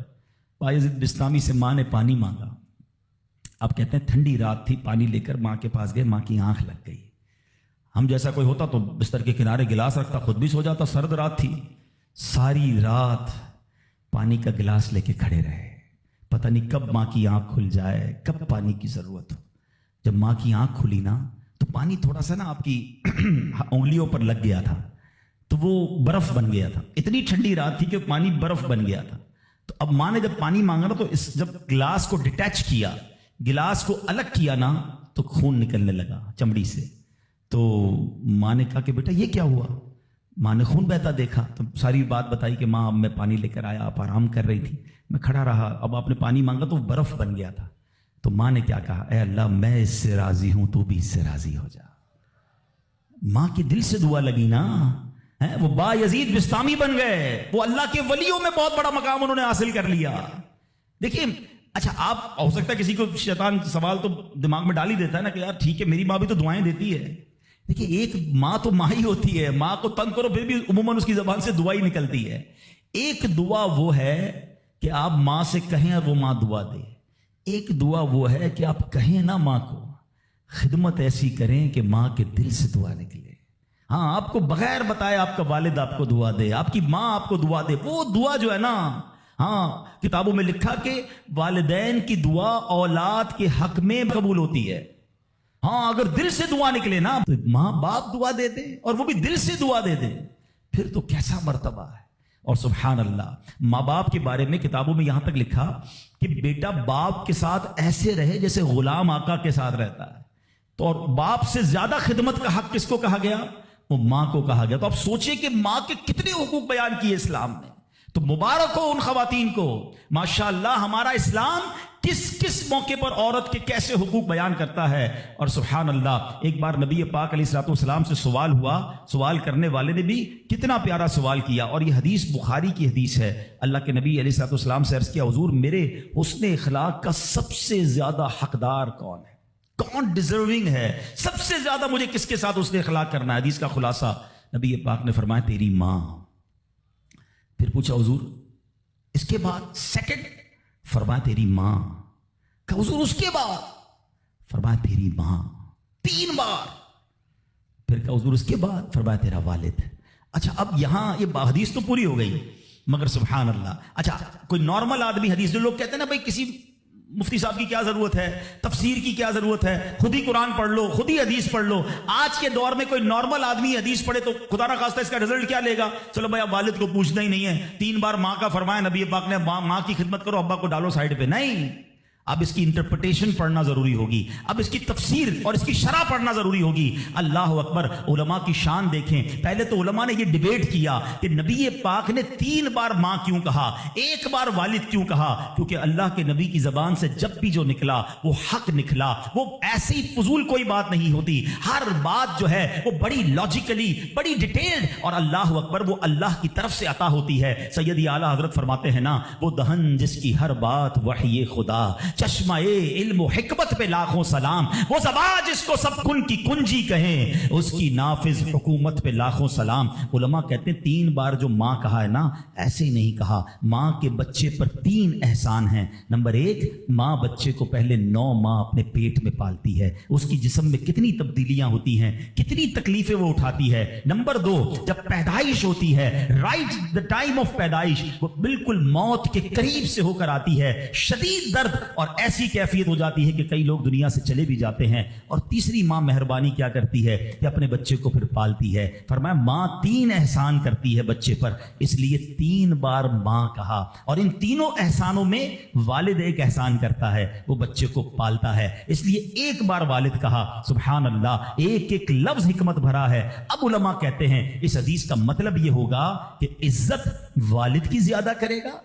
بایزید بسطامی سے ماں نے پانی مانگا، آپ کہتے ہیں ٹھنڈی رات تھی، پانی لے کر ماں کے پاس گئے، ماں کی آنکھ لگ گئی۔ ہم جیسا کوئی ہوتا تو بستر کے کنارے گلاس رکھتا، خود بھی سو جاتا، سرد رات تھی، ساری رات پانی کا گلاس لے کے کھڑے رہے، پتہ نہیں کب ماں کی آنکھ کھل جائے، کب پانی کی ضرورت ہو۔ جب ماں کی آنکھ کھلی نا تو پانی تھوڑا سا نا آپ کی انگلیوں پر لگ گیا تھا، تو وہ برف بن گیا تھا، اتنی ٹھنڈی رات تھی کہ پانی برف بن گیا تھا۔ تو اب ماں نے جب پانی مانگا نا تو جب گلاس کو ڈیٹیچ کیا، گلاس کو الگ کیا نا تو خون نکلنے لگا چمڑی سے۔ تو ماں نے کہا کہ بیٹا یہ کیا ہوا؟ ماں نے خون بہتا دیکھا تو ساری بات بتائی کہ ماں اب میں پانی لے کر آیا، آپ آرام کر رہی تھی، میں کھڑا رہا، اب آپ نے پانی مانگا تو برف بن گیا تھا۔ تو ماں نے کیا کہا؟ اے اللہ میں اس سے راضی ہوں، تو بھی اس سے راضی ہو جا۔ ماں کے دل سے دعا لگی نا، وہ بایزید بسطامی بن گئے، وہ اللہ کے ولیوں میں بہت بڑا مقام انہوں نے حاصل کر لیا۔ دیکھیں اچھا، آپ ہو سکتا ہے کسی کو شیطان سوال تو دماغ میں ڈال ہی دیتا ہے نا کہ یار ٹھیک ہے میری ماں بھی تو دعائیں دیتی ہے۔ دیکھیں ایک ماں تو ماں ہی ہوتی ہے، ماں کو تنگ کرو پھر بھی عموماً اس کی زبان سے دعا ہی نکلتی ہے۔ ایک دعا وہ ہے کہ آپ ماں سے کہیں اور وہ ماں دعا دے، ایک دعا وہ ہے کہ آپ کہیں نا ماں کو، خدمت ایسی کریں کہ ماں کے دل سے دعا نکلے۔ ہاں آپ کو بغیر بتائے آپ کا والد آپ کو دعا دے، آپ کی ماں آپ کو دعا دے، وہ دعا جو ہے نا، ہاں کتابوں میں لکھا کہ والدین کی دعا اولاد کے حق میں قبول ہوتی ہے۔ ہاں اگر دل سے دعا نکلے نا تو ماں باپ دعا دے دے اور وہ بھی دل سے دعا دے دے، پھر تو کیسا مرتبہ ہے۔ اور سبحان اللہ، ماں باپ کے بارے میں کتابوں میں یہاں تک لکھا کہ بیٹا باپ کے ساتھ ایسے رہے جیسے غلام آقا کے ساتھ رہتا ہے۔ تو اور باپ سے زیادہ خدمت کا حق کس کو کہا گیا؟ وہ ماں کو کہا گیا۔ تو آپ سوچیں کہ ماں کے کتنے حقوق بیان کیے اسلام نے۔ تو مبارک ہو ان خواتین کو، ماشاءاللہ ہمارا اسلام کس کس موقع پر عورت کے کیسے حقوق بیان کرتا ہے۔ اور سبحان اللہ، ایک بار نبی پاک علیہ الصلوۃ والسلام سے سوال ہوا، سوال کرنے والے نے بھی کتنا پیارا سوال کیا، اور یہ حدیث بخاری کی حدیث ہے۔ اللہ کے نبی علیہ الصلوۃ والسلام سے عرض کیا، حضور میرے حسن اخلاق کا سب سے زیادہ حقدار کون ہے، کون ڈیزرونگ ہے، سب سے زیادہ مجھے کس کے ساتھ حسن اخلاق کرنا ہے؟ حدیث کا خلاصہ نبی پاک نے فرمایا تیری ماں۔ پھر پوچھا حضور اس کے بعد سیکنڈ؟ فرمایا تیری ماں۔ کہ حضور اس کے بعد؟ فرمایا تیری ماں۔ 3 بار۔ پھر کہ حضور اس کے بعد؟ فرمایا تیرا والد۔ اچھا اب یہاں یہ حدیث تو پوری ہو گئی، مگر سبحان اللہ، اچھا کوئی نارمل آدمی، حدیث جو لوگ کہتے ہیں نا بھائی کسی مفتی صاحب کی کیا ضرورت ہے، تفسیر کی کیا ضرورت ہے، خود ہی قرآن پڑھ لو، خود ہی حدیث پڑھ لو۔ آج کے دور میں کوئی نارمل آدمی حدیث پڑھے تو خدا نہ خواستہ اس کا رزلٹ کیا لے گا؟ چلو بھائی اب والد کو پوچھنا ہی نہیں ہے، 3 بار ماں کا فرمایا نبی پاک نے، ماں کی خدمت کرو، ابا کو ڈالو سائڈ پہ۔ نہیں، اب اس کی انٹرپریٹیشن پڑھنا ضروری ہوگی، اب اس کی تفسیر اور اس کی شرح پڑھنا ضروری ہوگی۔ اللہ اکبر، علماء کی شان دیکھیں۔ پہلے تو علماء نے یہ ڈیبیٹ کیا کہ نبی پاک نے 3 بار ماں کیوں کہا، 1 بار والد کیوں کہا؟ کیونکہ اللہ کے نبی کی زبان سے جب بھی جو نکلا وہ حق نکلا، وہ ایسی فضول کوئی بات نہیں ہوتی، ہر بات جو ہے وہ بڑی لاجیکلی، بڑی ڈیٹیلڈ، اور اللہ اکبر وہ اللہ کی طرف سے عطا ہوتی ہے۔ سیدی اعلیٰ حضرت فرماتے ہیں نا، وہ دہن جس کی ہر بات وحی خدا، چشمہ علم و حکمت پہ لاکھوں سلام، وہ زبان جس کو سب کن کی کنجی کہیں، اس کی نافذ حکومت پہ لاکھوں سلام۔ علماء کہتے ہیں 3 بار جو ماں کہا ہے نا، ایسے ہی نہیں کہا۔ ماں کے بچے پر 3 احسان ہیں۔ نمبر 1، ماں بچے کو پہلے 9 ماہ اپنے پیٹ میں پالتی ہے، اس کی جسم میں کتنی تبدیلیاں ہوتی ہیں، کتنی تکلیفیں وہ اٹھاتی ہے۔ نمبر 2، جب پیدائش ہوتی ہے، رائٹ دا ٹائم آف پیدائش، وہ بالکل موت کے قریب سے ہو کر آتی ہے، شدید درد اور ایسی کیفیت ہو جاتی ہے کہ کئی لوگ دنیا سے چلے بھی جاتے ہیں۔ اور تیسری ماں مہربانی کیا کرتی ہے کہ اپنے بچے کو پھر پالتی ہے۔ فرمایا ماں 3 احسان کرتی ہے بچے پر، اس لیے 3 بار ماں کہا۔ اور ان تینوں احسانوں میں والد ایک احسان کرتا ہے، وہ بچے کو پالتا ہے، اس لیے 1 بار والد کہا۔ سبحان اللہ، ایک لفظ حکمت بھرا ہے۔ اب علماء کہتے ہیں اس حدیث کا مطلب یہ ہوگا کہ عزت والد کی زیادہ کرے گا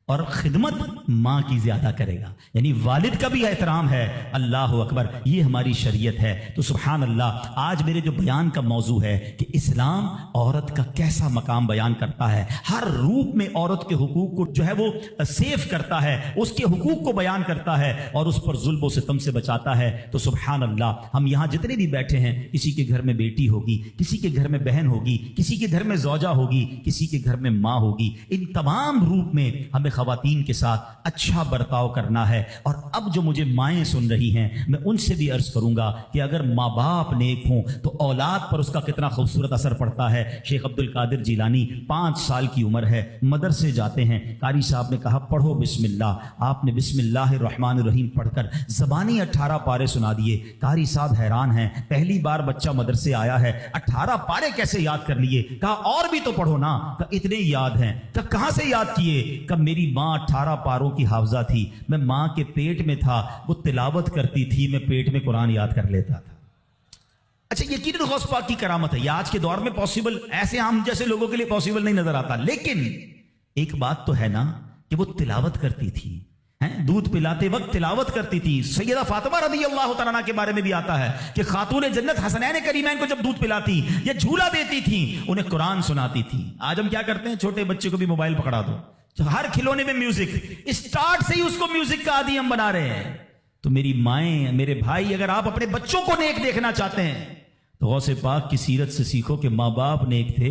اور خدمت ماں کی زیادہ کرے گا، یعنی والد کا بھی احترام ہے۔ اللہ اکبر، یہ ہماری شریعت ہے۔ تو سبحان اللہ، آج میرے جو بیان کا موضوع ہے کہ اسلام عورت کا کیسا مقام بیان کرتا ہے، ہر روپ میں عورت کے حقوق کو جو ہے وہ سیف کرتا ہے، اس کے حقوق کو بیان کرتا ہے اور اس پر ظلم و ستم سے بچاتا ہے۔ تو سبحان اللہ، ہم یہاں جتنے بھی بیٹھے ہیں، کسی کے گھر میں بیٹی ہوگی، کسی کے گھر میں بہن ہوگی، کسی کے گھر میں زوجہ ہوگی، کسی کے گھر میں ماں ہوگی، ان تمام روپ میں ہمیں خواتین کے ساتھ اچھا برتاؤ کرنا ہے۔ اور اب جو مجھے مائیں سن رہی ہیں، میں ان سے بھی عرض کروں گا کہ اگر ماں باپ نیک ہوں تو اولاد پر اس کا کتنا خوبصورت اثر پڑتا ہے۔ شیخ عبد القادر جیلانی 5 سال کی عمر ہے، مدرسے جاتے ہیں، قاری صاحب نے کہا پڑھو بسم اللہ، آپ نے بسم اللہ الرحمن الرحیم پڑھ کر زبانی 18 پارے سنا دیے۔ قاری صاحب حیران ہیں، پہلی بار بچہ مدرسے آیا ہے، 18 پارے کیسے یاد کر لیے؟ کہا اور بھی تو پڑھو نا۔ کہا اتنے یاد ہیں۔ کہا کہاں سے یاد کیے؟ کہ میری ماں 18 پاروں کی حافظہ تھی، میں ماں کے پیٹ میں تھا، وہ تلاوت کرتی تھی، میں پیٹ میں قرآن یاد کر لیتا تھا۔ اچھا، یقیناً غوث پاک کی کرامت ہے، یہ آج کے دور میں پاسبل ایسے ہم جیسے لوگوں کے لیے پاسبل نہیں نظر آتا، لیکن ایک بات تو ہے نا کہ وہ تلاوت کرتی تھی، دودھ پلاتے وقت تلاوت کرتی تھی۔ سیدہ فاطمہ رضی اللہ تعالیٰ عنہا کے بارے میں بھی آتا ہے کہ خاتون جنت حسنین کریمین کو جب دودھ پلاتی یا جھولا دیتی تھی، انہیں قرآن سناتی تھی۔ آج ہم کیا کرتے ہیں، چھوٹے بچے کو بھی موبائل پکڑا دو، ہر کھلونے میں میوزک، اسٹارٹ سے ہی اس کو میوزک کا عادی ہم بنا رہے ہیں۔ تو میری مائیں، میرے بھائی، اگر آپ اپنے بچوں کو نیک دیکھنا چاہتے ہیں تو غوث پاک کی سیرت سے سیکھو کہ ماں باپ نیک تھے،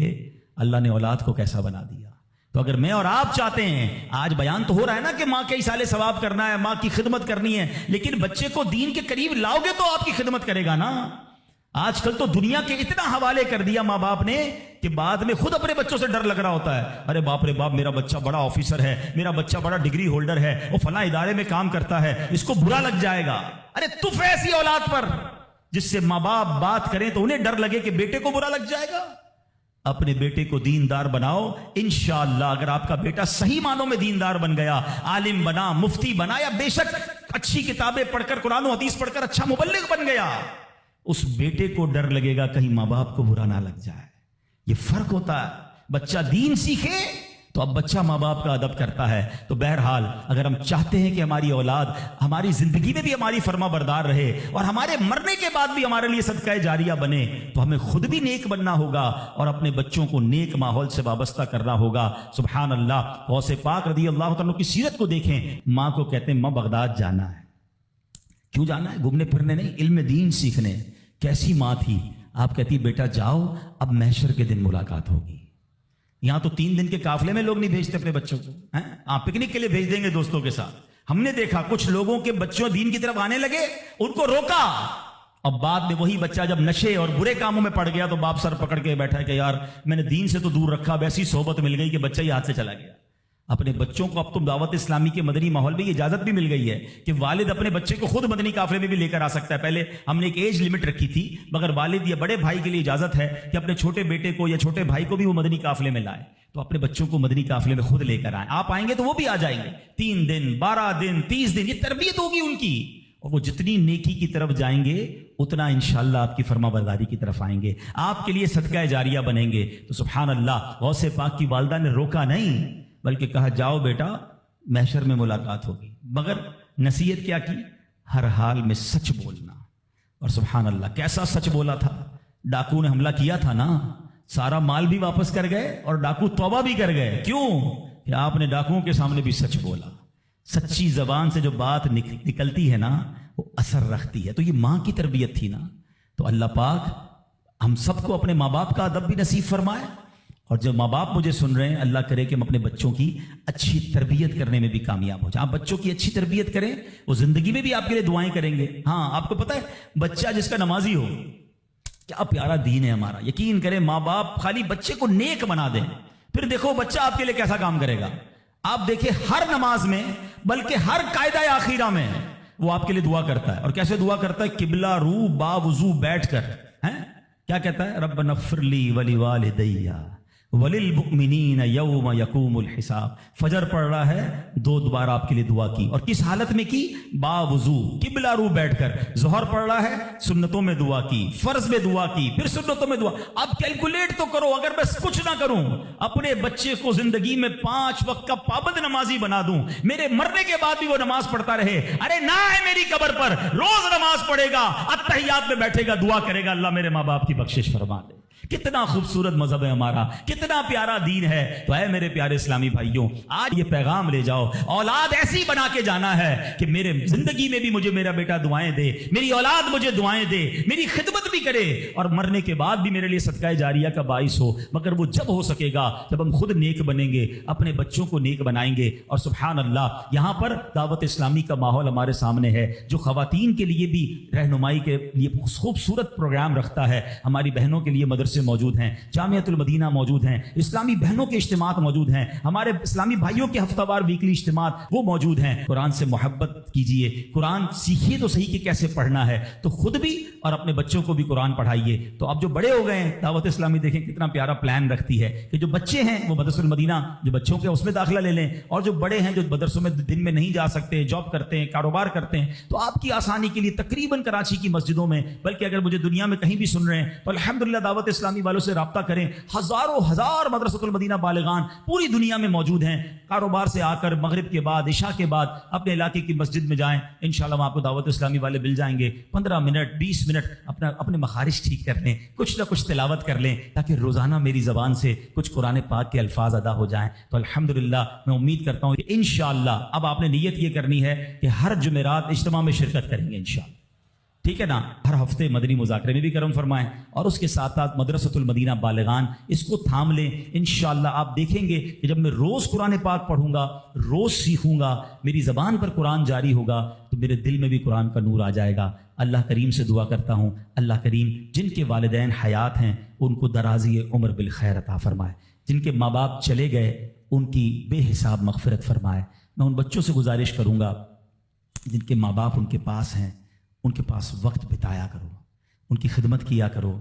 اللہ نے اولاد کو کیسا بنا دیا۔ تو اگر میں اور آپ چاہتے ہیں، آج بیان تو ہو رہا ہے نا کہ ماں کے ایصال ثواب کرنا ہے، ماں کی خدمت کرنی ہے، لیکن بچے کو دین کے قریب لاؤ گے تو آپ کی خدمت کرے گا نا۔ آج کل تو دنیا کے اتنا حوالے کر دیا ماں باپ نے کہ بعد میں خود اپنے بچوں سے ڈر لگ رہا ہوتا ہے، ارے باپ رے باپ، میرا بچہ بڑا آفیسر ہے، میرا بچہ بڑا ڈگری ہولڈر ہے، وہ فلاں ادارے میں کام کرتا ہے، اس کو برا لگ جائے گا۔ ارے تف ایسی اولاد پر جس سے ماں باپ بات کریں تو انہیں ڈر لگے کہ بیٹے کو برا لگ جائے گا۔ اپنے بیٹے کو دیندار بناؤ، انشاءاللہ اگر آپ کا بیٹا صحیح معنوں میں دیندار بن گیا، عالم بنا، مفتی بنا، یا بے شک اچھی کتابیں پڑھ کر، قرآن و حدیث پڑھ کر اچھا مبلغ بن گیا، اس بیٹے کو ڈر لگے گا کہیں ماں باپ کو برا نہ لگ جائے۔ یہ فرق ہوتا ہے۔ بچہ دین سیکھے تو اب بچہ ماں باپ کا ادب کرتا ہے۔ تو بہرحال اگر ہم چاہتے ہیں کہ ہماری اولاد ہماری زندگی میں بھی ہماری فرما بردار رہے اور ہمارے مرنے کے بعد بھی ہمارے لیے صدقہ جاریہ بنے، تو ہمیں خود بھی نیک بننا ہوگا اور اپنے بچوں کو نیک ماحول سے وابستہ کرنا ہوگا۔ سبحان اللہ، غوث پاک رضی اللہ تعالیٰ کی سیرت کو دیکھیں۔ ماں کو کہتے ہیں ماں بغداد جانا ہے۔ کیوں جانا ہے؟ گھومنے پھرنے نہیں، علم دین سیکھنے۔ کیسی ماں تھی؟ آپ کہتی بیٹا جاؤ، اب محشر کے دن ملاقات ہوگی۔ یہاں تو 3 دن کے قافلے میں لوگ نہیں بھیجتے اپنے بچوں کو، آپ پکنک کے لیے بھیج دیں گے دوستوں کے ساتھ۔ ہم نے دیکھا کچھ لوگوں کے بچوں دین کی طرف آنے لگے، ان کو روکا، اب بعد میں وہی بچہ جب نشے اور برے کاموں میں پڑ گیا تو باپ سر پکڑ کے بیٹھا کہ یار میں نے دین سے تو دور رکھا، اب ایسی صحبت مل گئی کہ بچہ ہی ہاتھ سے چلا گیا۔ اپنے بچوں کو اب تو دعوت اسلامی کے مدنی ماحول میں یہ اجازت بھی مل گئی ہے کہ والد اپنے بچے کو خود مدنی قافلے میں بھی لے کر آ سکتا ہے. پہلے ہم نے ایک ایج لمٹ رکھی تھی، مگر والد یا بڑے بھائی کے لیے اجازت ہے کہ اپنے چھوٹے بیٹے کو یا چھوٹے بھائی کو بھی وہ مدنی قافلے میں لائے. تو اپنے بچوں کو مدنی قافلے میں خود لے کر آئیں. آپ آئیں گے تو وہ بھی آ جائیں گے. 3 دن 12 دن 30 دن یہ تربیت ہوگی ان کی، اور وہ جتنی نیکی کی طرف جائیں گے اتنا انشاءاللہ آپ کی فرما برداری کی طرف آئیں گے، آپ کے لیے صدقہ جاریہ بنیں گے. تو سبحان اللہ، غوث پاک کی والدہ نے روکا نہیں بلکہ کہا جاؤ بیٹا محشر میں ملاقات ہوگی. مگر نصیحت کیا کی؟ ہر حال میں سچ بولنا. اور سبحان اللہ کیسا سچ بولا تھا. ڈاکو نے حملہ کیا تھا نا، سارا مال بھی واپس کر گئے اور ڈاکو توبہ بھی کر گئے. کیوں؟ کہ آپ نے ڈاکوؤں کے سامنے بھی سچ بولا. سچی زبان سے جو بات نکلتی ہے نا وہ اثر رکھتی ہے. تو یہ ماں کی تربیت تھی نا. تو اللہ پاک ہم سب کو اپنے ماں باپ کا ادب بھی نصیب فرمائے، اور جو ماں باپ مجھے سن رہے ہیں اللہ کرے کہ ہم اپنے بچوں کی اچھی تربیت کرنے میں بھی کامیاب ہو جائیں. آپ بچوں کی اچھی تربیت کریں، وہ زندگی میں بھی آپ کے لیے دعائیں کریں گے. ہاں آپ کو پتہ ہے بچہ جس کا نمازی ہو، کیا پیارا دین ہے ہمارا. یقین کریں ماں باپ خالی بچے کو نیک بنا دیں، پھر دیکھو بچہ آپ کے لیے کیسا کام کرے گا. آپ دیکھیں ہر نماز میں بلکہ ہر قاعدہ آخیرہ میں وہ آپ کے لیے دعا کرتا ہے. اور کیسے دعا کرتا ہے؟ قبلہ رو با وضو بیٹھ کر. کیا کہتا ہے؟ ربنا اغفر لی ولوالدی وللمؤمنین یوم یقوم الحساب. فجر پڑھ رہا ہے 2 بار آپ کے لیے دعا کی، اور کس حالت میں کی؟ با وضو قبلہ رو بیٹھ کر. ظہر پڑھ رہا ہے سنتوں میں دعا کی، فرض میں دعا کی، پھر سنتوں میں دعا. اب کیلکولیٹ تو کرو، اگر بس کچھ نہ کروں اپنے بچے کو زندگی میں 5 وقت کا پابند نمازی بنا دوں، میرے مرنے کے بعد بھی وہ نماز پڑھتا رہے. ارے نہ ہے میری قبر پر روز نماز پڑھے گا، اتحیات میں بیٹھے گا، دعا کرے گا اللہ میرے ماں باپ کی بخشش فرما دے. کتنا خوبصورت مذہب ہے ہمارا، کتنا پیارا دین ہے. تو اے میرے پیارے اسلامی بھائیوں، آج یہ پیغام لے جاؤ، اولاد ایسی بنا کے جانا ہے کہ میرے زندگی میں بھی مجھے میرا بیٹا دعائیں دے، میری اولاد مجھے دعائیں دے، میری خدمت بھی کرے، اور مرنے کے بعد بھی میرے لیے صدقہ جاریہ کا باعث ہو. مگر وہ جب ہو سکے گا جب ہم خود نیک بنیں گے، اپنے بچوں کو نیک بنائیں گے. اور سبحان اللہ یہاں پر دعوت اسلامی کا ماحول ہمارے سامنے ہے جو خواتین کے لیے بھی رہنمائی کے لیے خوبصورت پروگرام رکھتا ہے. ہماری بہنوں کے لیے مدرسے موجود ہیں، جامعۃ المدینہ موجود ہیں، اسلامی بہنوں کے اجتماعات موجود ہیں، ہمارے اسلامی بھائیوں کے ہفتہ وار ویکلی اجتماعات وہ موجود ہیں. قرآن سے محبت کیجئے، قرآن سیکھیے تو صحیح کہ کیسے پڑھنا ہے، تو خود بھی اور اپنے بچوں کو بھی قرآن پڑھائیے. تو اب جو بڑے ہو گئے ہیں، دعوت اسلامی دیکھیں کتنا پیارا پلان رکھتی ہے کہ جو بچے ہیں وہ مدرسۃ المدینہ جو بچوں کے اس میں داخلہ لے لیں، اور جو بڑے ہیں جو مدرسوں میں دن میں نہیں جا سکتے، جاب کرتے ہیں، کاروبار کرتے ہیں، تو آپ کی آسانی کے لیے تقریباً کراچی کی مسجدوں میں، بلکہ اگر مجھے دنیا میں کہیں بھی سن رہے ہیں تو الحمدللہ دعوت اسلامی والوں سے رابطہ کریں. ہزاروں ہزار مدرسۃ المدینہ بالغان پوری دنیا میں موجود ہیں. کاروبار سے آ کر مغرب کے بعد عشاء کے بعد اپنے علاقے کی مسجد میں جائیں، انشاءاللہ وہاں آپ کو دعوت اسلامی والے مل جائیں گے. 15 منٹ 20 منٹ اپنے مخارج ٹھیک کر لیں، کچھ نہ کچھ تلاوت کر لیں تاکہ روزانہ میری زبان سے کچھ قرآن پاک کے الفاظ ادا ہو جائیں. تو الحمدللہ میں امید کرتا ہوں کہ انشاءاللہ اب آپ نے نیت یہ کرنی ہے کہ ہر جمعرات اجتماع میں شرکت کریں گے انشاءاللہ. ٹھیک ہے نا؟ ہر ہفتے مدنی مذاکرے میں بھی کرم فرمائیں، اور اس کے ساتھ ساتھ مدرسۃ المدینہ بالغان اس کو تھام لیں. انشاءاللہ آپ دیکھیں گے کہ جب میں روز قرآن پاک پڑھوں گا، روز سیکھوں گا، میری زبان پر قرآن جاری ہوگا تو میرے دل میں بھی قرآن کا نور آ جائے گا. اللہ کریم سے دعا کرتا ہوں اللہ کریم جن کے والدین حیات ہیں ان کو درازی عمر بالخیر عطا فرمائے، جن کے ماں باپ چلے گئے ان کی بے حساب مغفرت فرمائے. میں ان بچوں سے گزارش کروں گا جن کے ماں باپ ان کے پاس ہیں، ان کے پاس وقت بتایا کرو، ان کی خدمت کیا کرو،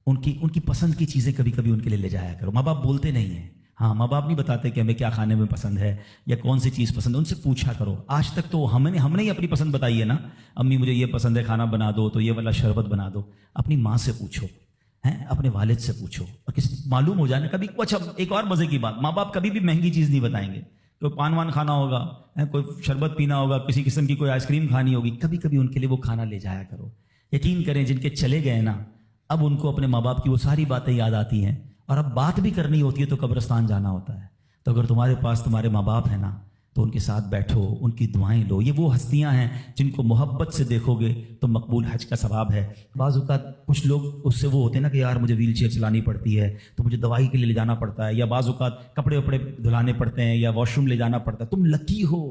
ان کی پسند کی چیزیں کبھی کبھی ان کے لیے لے جایا کرو. ماں باپ بولتے نہیں ہیں، ہاں ماں باپ نہیں بتاتے کہ ہمیں کیا کھانے میں پسند ہے یا کون سی چیز پسند ہے، ان سے پوچھا کرو. آج تک تو ہم نے ہی اپنی پسند بتائی ہے نا، امی مجھے یہ پسند ہے کھانا بنا دو تو یہ والا شربت بنا دو. اپنی ماں سے پوچھو، اپنے والد سے پوچھو، اور کسی معلوم ہو جائے نا کبھی. اچھا ایک اور مزے کی بات، ماں باپ کبھی بھی مہنگی چیز نہیں بتائیں گے. کوئی پان وان کھانا ہوگا، کوئی شربت پینا ہوگا، کسی قسم کی کوئی آئس کریم کھانی ہوگی، کبھی کبھی ان کے لیے وہ کھانا لے جایا کرو. یقین کریں جن کے چلے گئے نا اب ان کو اپنے ماں باپ کی وہ ساری باتیں یاد آتی ہیں، اور اب بات بھی کرنی ہوتی ہے تو قبرستان جانا ہوتا ہے. تو اگر تمہارے پاس تمہارے ماں باپ ہیں نا تو ان کے ساتھ بیٹھو، ان کی دعائیں لو. یہ وہ ہستیاں ہیں جن کو محبت سے دیکھو گے تو مقبول حج کا ثواب ہے. بعض اوقات کچھ لوگ اس سے وہ ہوتے ہیں نا کہ یار مجھے ویل چیئر چلانی پڑتی ہے تو مجھے دوائی کے لیے لے جانا پڑتا ہے، یا بعض اوقات کپڑے وپڑے دھلانے پڑتے ہیں یا واش روم لے جانا پڑتا ہے. تم لکی ہو،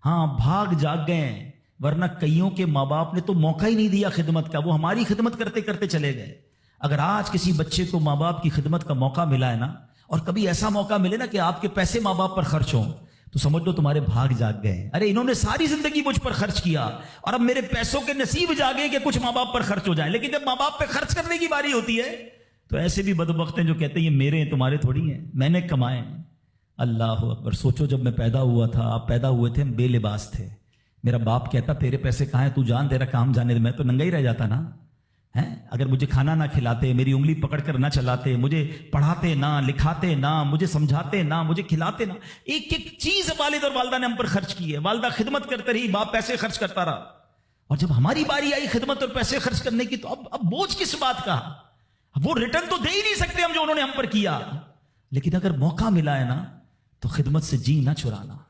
ہاں بھاگ جاگ گئے ہیں، ورنہ کئیوں کے ماں باپ نے تو موقع ہی نہیں دیا خدمت کا، وہ ہماری خدمت کرتے کرتے چلے گئے. اگر آج کسی بچے کو ماں باپ کی خدمت کا موقع ملا ہے نا اور کبھی ایسا موقع ملے نا کہ آپ کے پیسے ماں باپ پر خرچ ہوں تو سمجھ لو تمہارے بھاگ جاگ گئے. ارے انہوں نے ساری زندگی مجھ پر خرچ کیا اور اب میرے پیسوں کے نصیب جاگے کہ کچھ ماں باپ پر خرچ ہو جائے. لیکن جب ماں باپ پہ خرچ کرنے کی باری ہوتی ہے تو ایسے بھی بدبخت ہیں جو کہتے ہیں یہ میرے ہیں تمہارے تھوڑی ہیں, میں نے کمائے. اللہ اکبر. سوچو جب میں پیدا ہوا تھا, آپ پیدا ہوئے تھے, ہم بے لباس تھے, میرا باپ کہتا تیرے پیسے کہاں ہیں, تو جان تیرا کام جانے دے, میں تو ننگا ہی رہ جاتا نا. اگر مجھے کھانا نہ کھلاتے, میری انگلی پکڑ کر نہ چلاتے, مجھے پڑھاتے نہ, لکھاتے نہ, مجھے سمجھاتے نہ, مجھے کھلاتے نہ, ایک ایک چیز والد اور والدہ نے ہم پر خرچ کی ہے. والدہ خدمت کرتے رہی, باپ پیسے خرچ کرتا رہا, اور جب ہماری باری آئی خدمت اور پیسے خرچ کرنے کی تو اب بوجھ کس بات کا. وہ ریٹرن تو دے ہی نہیں سکتے ہم جو انہوں نے ہم پر کیا, لیکن اگر موقع ملا ہے نا تو خدمت سے جی نہ چرانا.